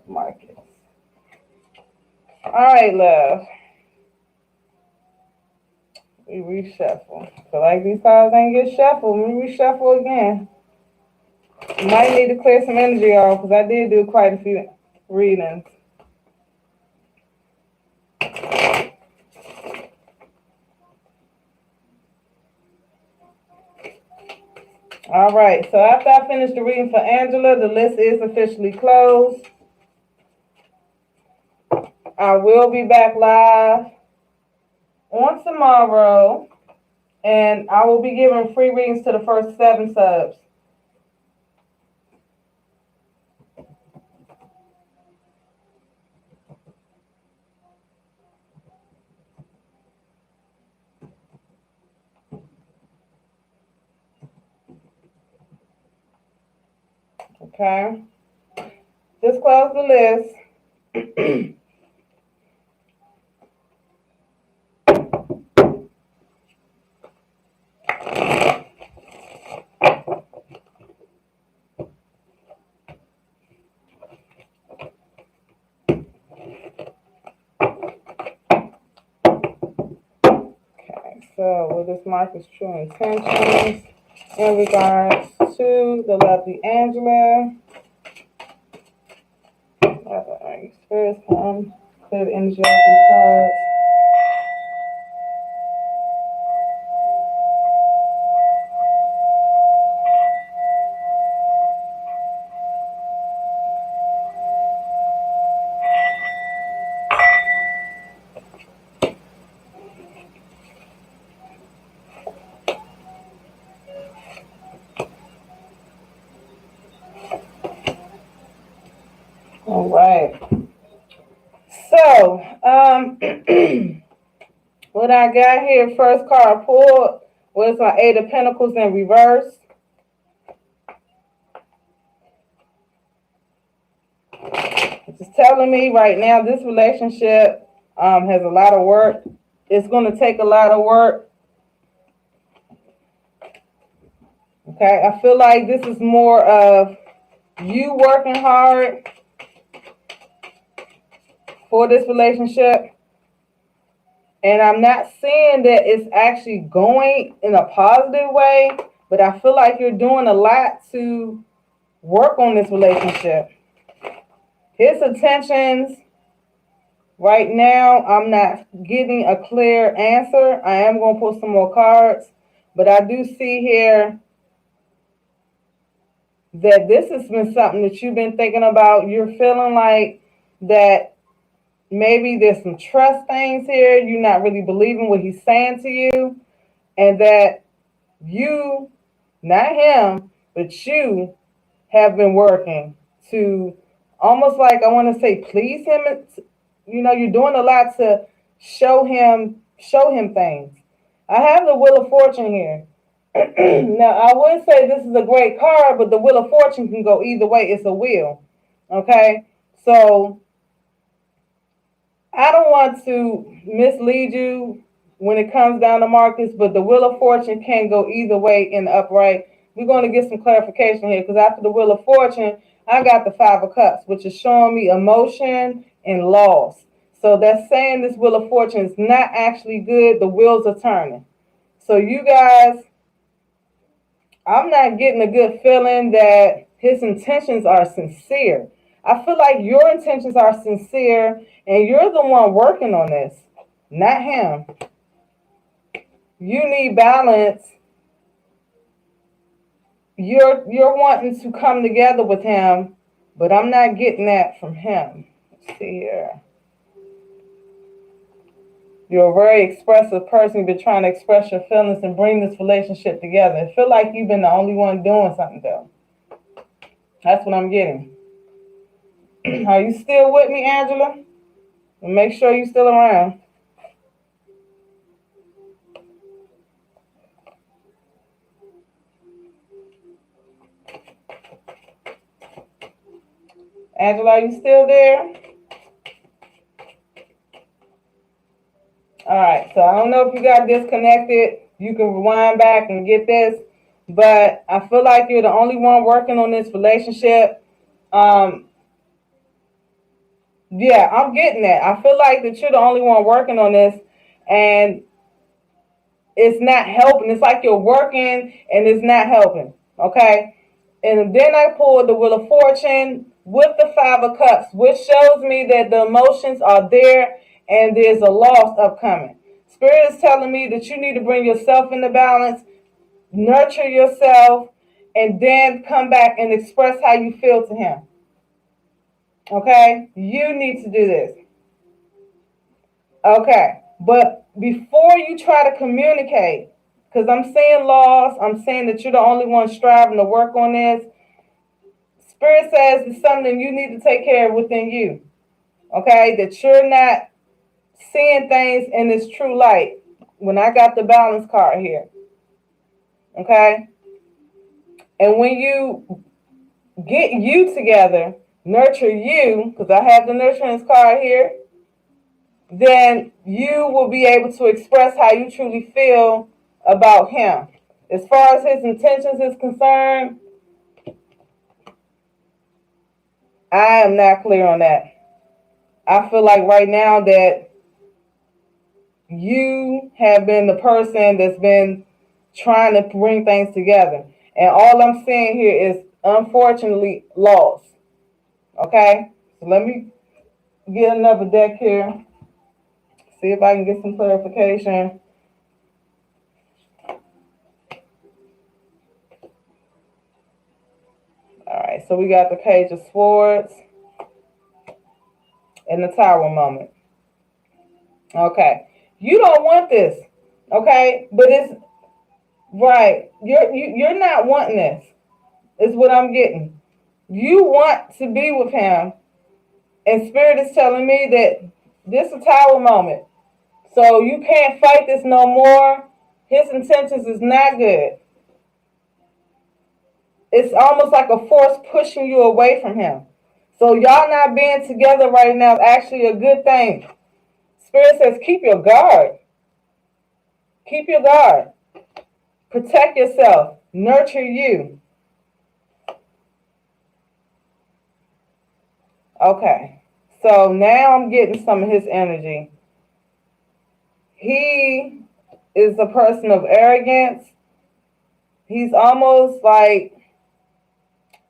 Marcus. All right, love. We reshuffle. Feel like these cards ain't get shuffled. We reshuffle again. Might need to clear some energy off because I did do quite a few readings. All right, so after I finish the reading for Angela, the list is officially closed. I will be back live on tomorrow, and I will be giving free readings to the first 7 subs. Okay. Just close the list. Okay, so will this mark as true intentions in regards to the lovely Angela? Spirits come, clear the energy of these cards. All right. So, what I got here, first card pulled was my Eight of Pentacles in reverse. It's telling me right now this relationship has a lot of work. It's going to take a lot of work. Okay, I feel like this is more of you working hard for this relationship. And I'm not saying that it's actually going in a positive way, but I feel like you're doing a lot to work on this relationship. His intentions right now, I'm not getting a clear answer. I am going to pull some more cards, but I do see here that this has been something that you've been thinking about. You're feeling like that maybe there's some trust things here. You're not really believing what he's saying to you, and that you, not him, but you have been working to almost like, I want to say, please him. You know, you're doing a lot to show him things. I have the Wheel of Fortune here. Now, I would say this is a great card, but the Wheel of Fortune can go either way. It's a wheel. Okay? So, I don't want to mislead you when it comes down to markets, but the Wheel of Fortune can go either way in the upright. We're going to get some clarification here, because after the Wheel of Fortune, I got the Five of Cups, which is showing me emotion and loss. So that's saying this Wheel of Fortune is not actually good. The wheels are turning. So you guys, I'm not getting a good feeling that his intentions are sincere. I feel like your intentions are sincere, and you're the one working on this, not him. You need balance. You're wanting to come together with him, but I'm not getting that from him. Let's see here. You're a very expressive person. You've been trying to express your feelings and bring this relationship together. I feel like you've been the only one doing something, though. That's what I'm getting. Are you still with me, Angela? Make sure you're still around. Angela, are you still there? All right, so I don't know if you got disconnected. You can rewind back and get this. But I feel like you're the only one working on this relationship. Yeah, I'm getting that. I feel like that you're the only one working on this, and it's not helping. It's like you're working and it's not helping. Okay? And then I pulled the Wheel of Fortune with the Five of Cups, which shows me that the emotions are there and there's a loss upcoming. Spirit is telling me that you need to bring yourself into balance, nurture yourself, and then come back and express how you feel to him. Okay? You need to do this. Okay. But before you try to communicate, because I'm saying loss, I'm saying that you're the only one striving to work on this. Spirit says it's something you need to take care of within you. Okay? That you're not seeing things in this true light. When I got the balance card here. Okay? And when you get you together, nurture you, because I have the nurturance card here, then you will be able to express how you truly feel about him. As far as his intentions is concerned, I am not clear on that. I feel like right now that you have been the person that's been trying to bring things together. And all I'm seeing here is, unfortunately, loss. Okay? So let me get another deck here. See if I can get some clarification. All right, so we got the Page of Swords and the Tower moment. Okay. You don't want this. Okay? But it's right. You're not wanting this. Is what I'm getting. You want to be with him, and Spirit is telling me that this is a Tower moment. So you can't fight this no more. His intentions is not good. It's almost like a force pushing you away from him. So y'all not being together right now is actually a good thing. Spirit says keep your guard. Keep your guard. Protect yourself. Nurture you. Okay. So now I'm getting some of his energy. He is a person of arrogance. He's almost like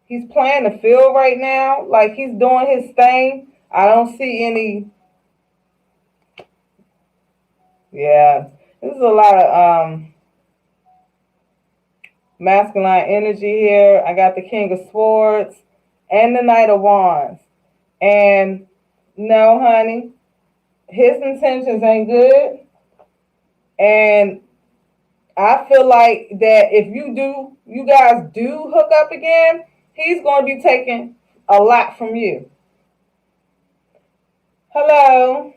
he's playing the field right now. Like he's doing his thing. I don't see any. Yeah. This is a lot of masculine energy here. I got the King of Swords and the Knight of Wands. And no, honey, his intentions ain't good. And I feel like that if you guys do hook up again, he's going to be taking a lot from you. Hello.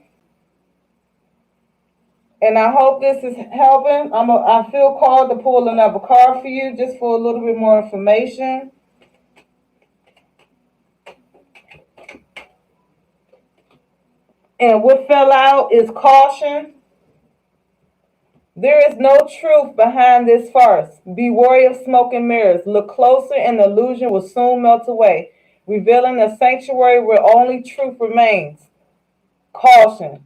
And I hope this is helping. I feel called to pull another card for you just for a little bit more information. And what fell out is caution. There is no truth behind this farce. Be wary of smoke and mirrors. Look closer and the illusion will soon melt away, revealing a sanctuary where only truth remains. Caution.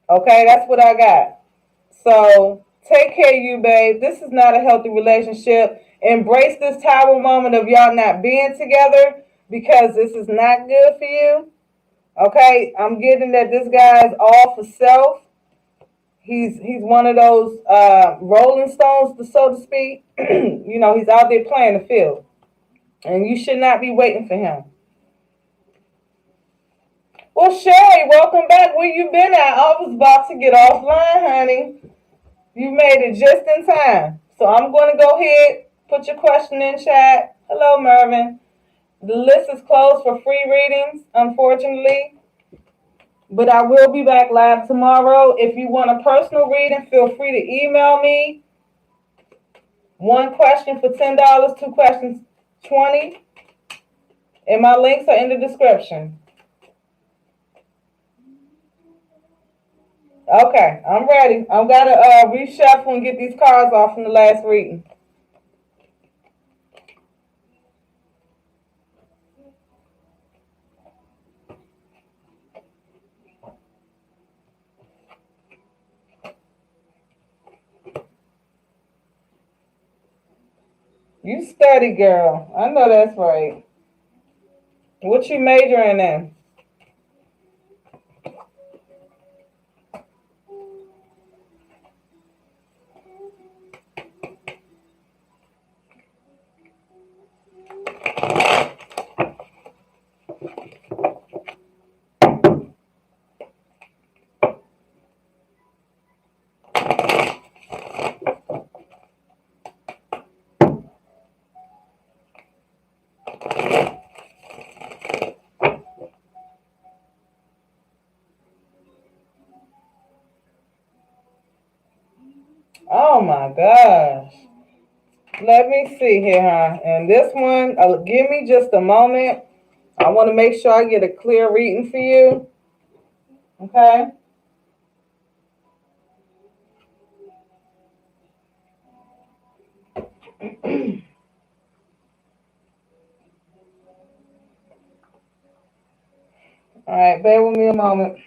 Okay, that's what I got. So take care of you, babe. This is not a healthy relationship. Embrace this Tower moment of y'all not being together because this is not good for you. Okay, I'm getting that this guy is all for self. He's one of those rolling stones, so to speak. You know, he's out there playing the field. And you should not be waiting for him. Well, Sherry, welcome back. Where you been at? I was about to get offline, honey. You made it just in time. So I'm going to go ahead, put your question in chat. Hello, Mervin. The list is closed for free readings, unfortunately. But I will be back live tomorrow. If you want a personal reading, feel free to email me. One question for $10, two questions, $20. And my links are in the description. Okay, I'm ready. I've got to reshuffle and get these cards off from the last reading. You study, girl. I know that's right. What you majoring in? Oh my gosh. Let me see here, huh? And this one, give me just a moment. I want to make sure I get a clear reading for you. Okay? All right, bear with me a moment.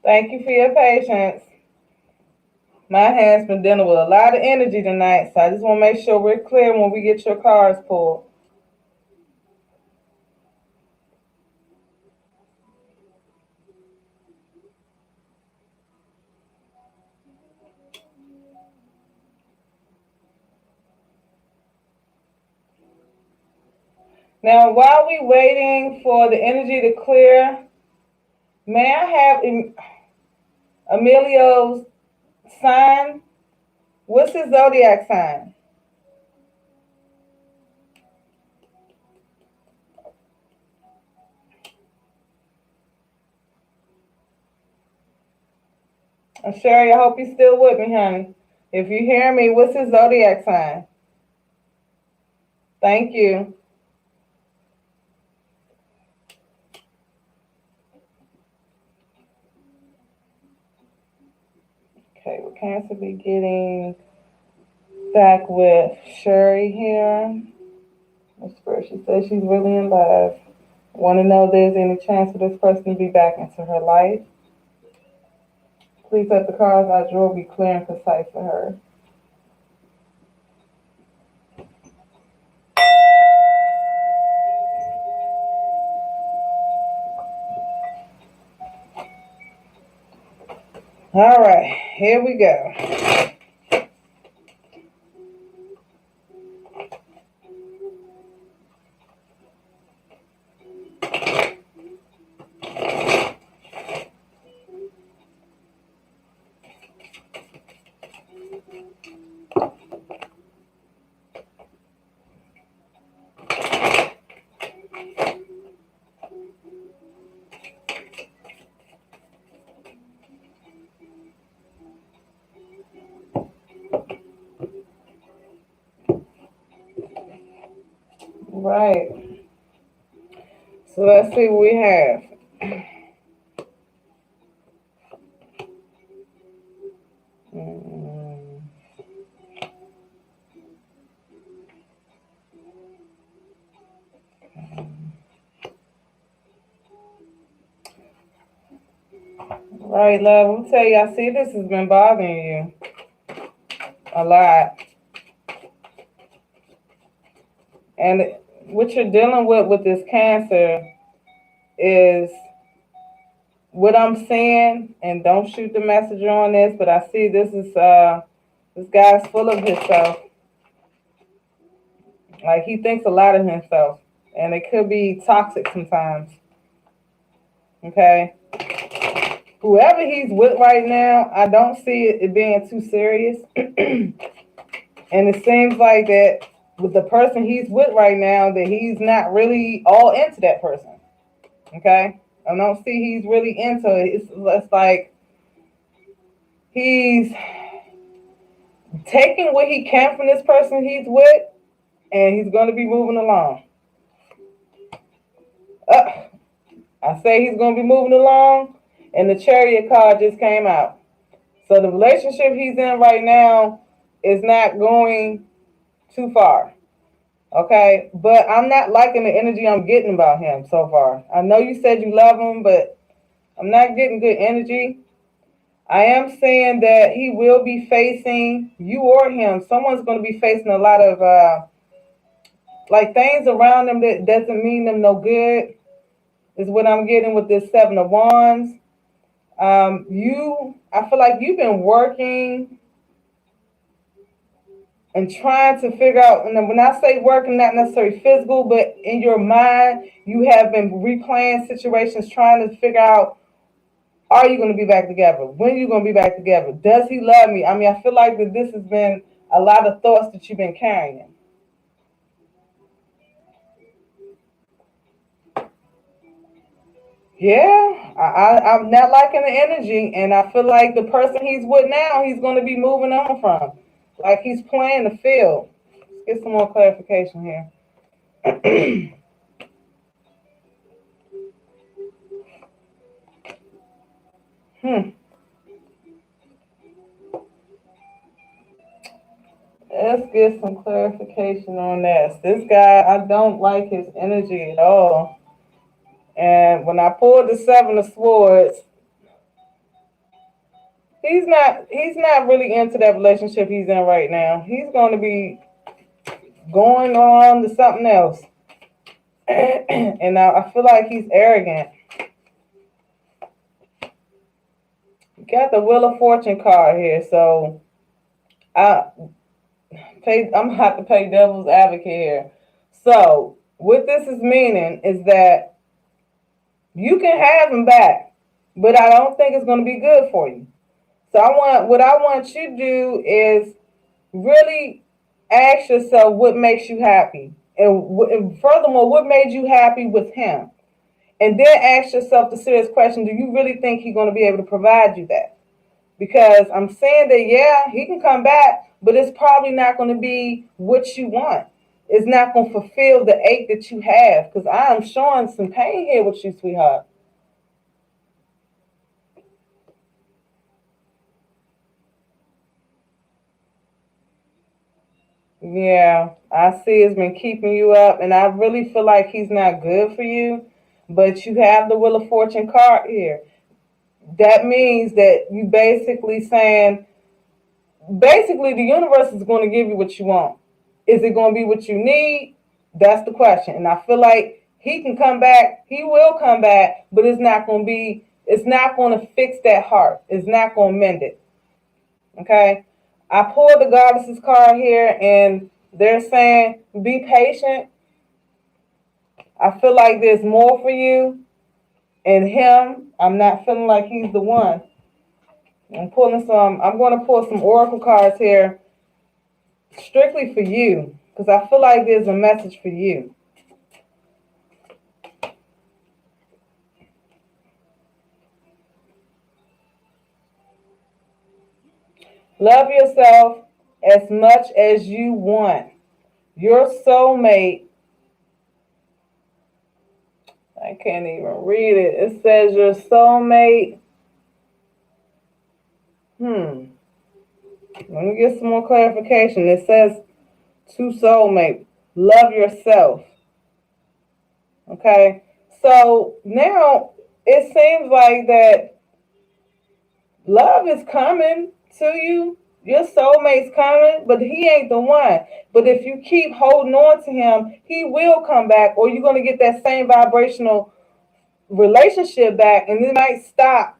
Thank you for your patience. My hand's been dealing with a lot of energy tonight, so I just want to make sure we're clear when we get your cards pulled. Now, while we waiting for the energy to clear, may I have Emilio's sign? What's his zodiac sign? Sherry, I hope you're still with me, honey. If you hear me, what's his zodiac sign? Thank you. Okay, will Cancer be getting back with Sherry here? She says she's really in love. Want to know if there's any chance for this person to be back into her life? Please let the cards I drew be clear and concise for her. All right, here we go. Right. So let's see what we have. Right, love. I'm tell you, I see this has been bothering you a lot. And what you're dealing with this Cancer is what I'm saying, and don't shoot the messenger on this, but I see this guy's full of himself. Like, he thinks a lot of himself, and it could be toxic sometimes. Okay? Whoever he's with right now, I don't see it being too serious. And it seems like that with the person he's with right now, that he's not really all into that person. Okay? I don't see he's really into it. It's like he's taking what he can from this person he's with, and he's going to be moving along. I say he's going to be moving along, and the Chariot card just came out. So the relationship he's in right now is not going too far. Okay? But I'm not liking the energy I'm getting about him so far. I know you said you love him, but I'm not getting good energy. I am saying that he will be facing, you or him, someone's going to be facing a lot of like things around them that doesn't mean them no good, is what I'm getting with this Seven of Wands. I feel like you've been working and trying to figure out, and when I say working, not necessarily physical, but in your mind, you have been replaying situations, trying to figure out, are you going to be back together? When are you going to be back together? Does he love me? I mean, I feel like that this has been a lot of thoughts that you've been carrying. Yeah, I'm not liking the energy, and I feel like the person he's with now, he's going to be moving on from. Like he's playing the field. Let's get some more clarification here. hmm. Let's get some clarification on this. This guy, I don't like his energy at all. And when I pulled the Seven of Swords, he's not really into that relationship he's in right now. He's going to be going on to something else. And I feel like he's arrogant. You got the Wheel of Fortune card here, so I'm gonna have to play devil's advocate here. So what this is meaning is that you can have him back, but I don't think it's going to be good for you. So what I want you to do is really ask yourself what makes you happy, and furthermore, what made you happy with him, and then ask yourself the serious question: do you really think he's going to be able to provide you that? Because I'm saying that, yeah, he can come back, but it's probably not going to be what you want. It's not going to fulfill the ache that you have. Because I am showing some pain here with you, sweetheart. Yeah, I see it's been keeping you up, and I really feel like he's not good for you. But you have the Wheel of Fortune card here. That means that you basically saying, basically, the universe is going to give you what you want. Is it going to be what you need? That's the question. And I feel like he can come back. He will come back, but it's not going to fix that heart. It's not going to mend it. Okay? I pulled the Goddess's card here, and they're saying, be patient. I feel like there's more for you. And him, I'm not feeling like he's the one. I'm going to pull some oracle cards here strictly for you, because I feel like there's a message for you. Love yourself as much as you want. Your soulmate, I can't even read it. It says your soulmate. Let me get some more clarification. It says to soulmate, love yourself. Okay, so now it seems like that love is coming to you. Your soulmate's coming, but he ain't the one. But if you keep holding on to him, he will come back, or you're going to get that same vibrational relationship back, and it might stop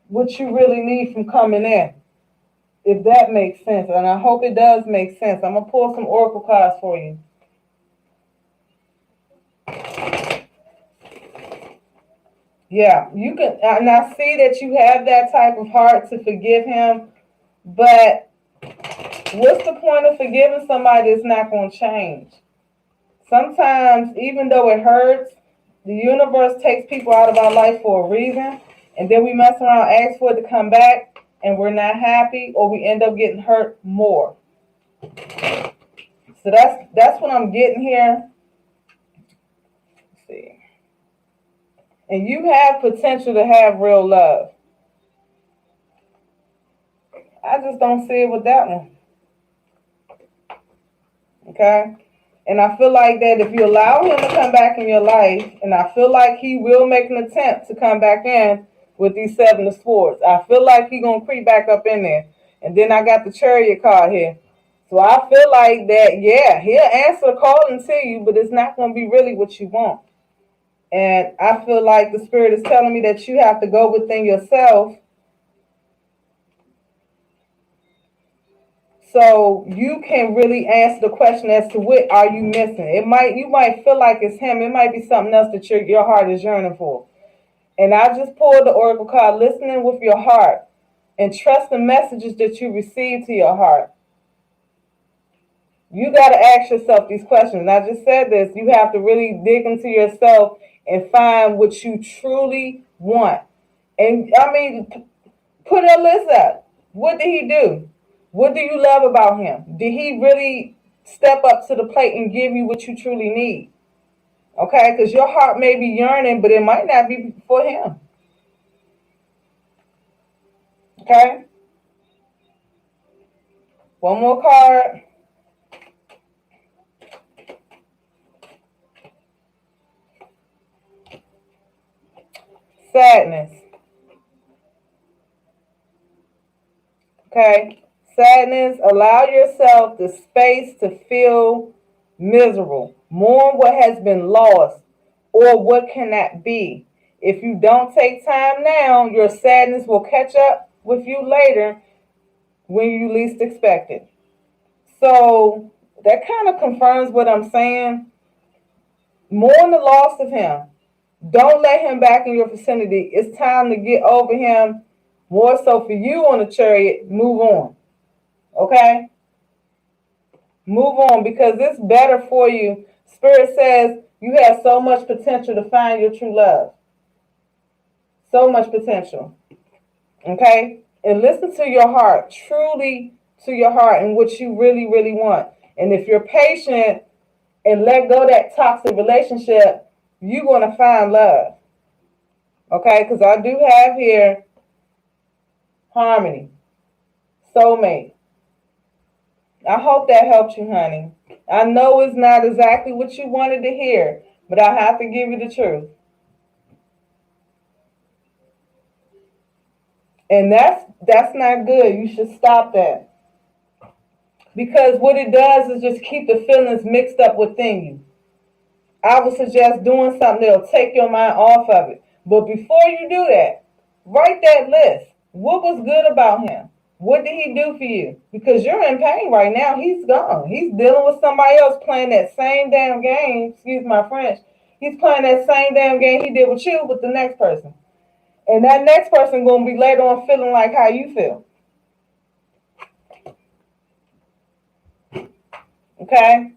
what you really need from coming in. If that makes sense, and I hope it does make sense. I'm going to pull some oracle cards for you. Yeah, you can, and I see that you have that type of heart to forgive him, but what's the point of forgiving somebody that's not going to change? Sometimes, even though it hurts, the universe takes people out of our life for a reason, and then we mess around, ask for it to come back, and we're not happy, or we end up getting hurt more. So that's what I'm getting here. Let's see. And you have potential to have real love. I just don't see it with that one. Okay? And I feel like that if you allow him to come back in your life, and I feel like he will make an attempt to come back in with these Seven of Swords. I feel like he's going to creep back up in there. And then I got the Chariot card here. So I feel like that, yeah, he'll answer the calling to you, but it's not going to be really what you want. And I feel like the Spirit is telling me that you have to go within yourself so you can really answer the question as to what are you missing. You might feel like it's him. It might be something else that your heart is yearning for. And I just pulled the Oracle card, listening with your heart and trust the messages that you receive to your heart. You got to ask yourself these questions. And I just said this. You have to really dig into yourself and find what you truly want. And I mean, put a list up. What did he do? What do you love about him? Did he really step up to the plate and give you what you truly need? Okay, because your heart may be yearning, but it might not be for him. Okay? One more card. Sadness. Okay? Sadness, allow yourself the space to feel miserable. Mourn what has been lost or what cannot be. If you don't take time now, your sadness will catch up with you later when you least expect it. So that kind of confirms what I'm saying. Mourn the loss of him. Don't let him back in your vicinity. It's time to get over him. More so for you on the chariot, move on. Okay? Move on because it's better for you. Spirit says you have so much potential to find your true love. So much potential. Okay? And listen to your heart, truly to your heart and what you really, really want. And if you're patient and let go of that toxic relationship, you're going to find love. Okay? Because I do have here harmony, soulmate. I hope that helped you, honey. I know it's not exactly what you wanted to hear, but I have to give you the truth. And that's not good. You should stop that. Because what it does is just keep the feelings mixed up within you. I would suggest doing something that'll take your mind off of it. But before you do that, write that list. What was good about him? What did he do for you? Because you're in pain right now. He's gone. He's dealing with somebody else playing that same damn game. Excuse my French. He's playing that same damn game he did with you with the next person. And that next person going to be later on feeling like how you feel. Okay?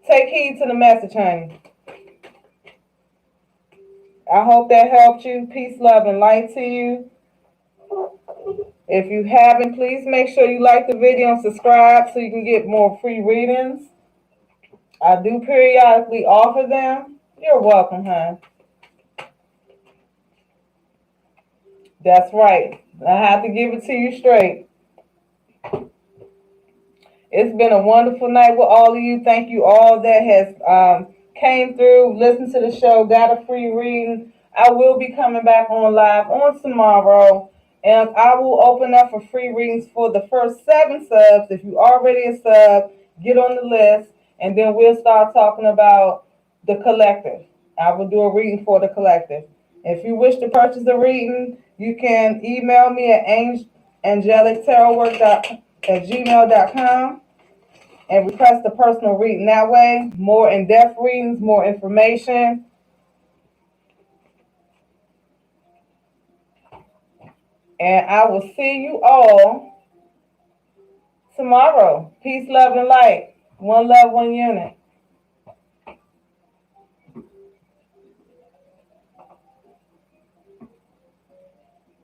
Take heed to the message, honey. I hope that helped you. Peace, love, and light to you. If you haven't, please make sure you like the video and subscribe so you can get more free readings. I do periodically offer them. You're welcome, hon. That's right. I have to give it to you straight. It's been a wonderful night with all of you. Thank you all that has came through, listened to the show, got a free reading. I will be coming back on live on tomorrow. And I will open up for free readings for the first 7 subs. If you already a sub, get on the list. And then we'll start talking about the collective. I will do a reading for the collective. If you wish to purchase a reading, you can email me at AngelicTarotWork@gmail.com and request a personal reading that way. More in-depth readings, more information. And I will see you all tomorrow. Peace, love, and light. One love, one unit.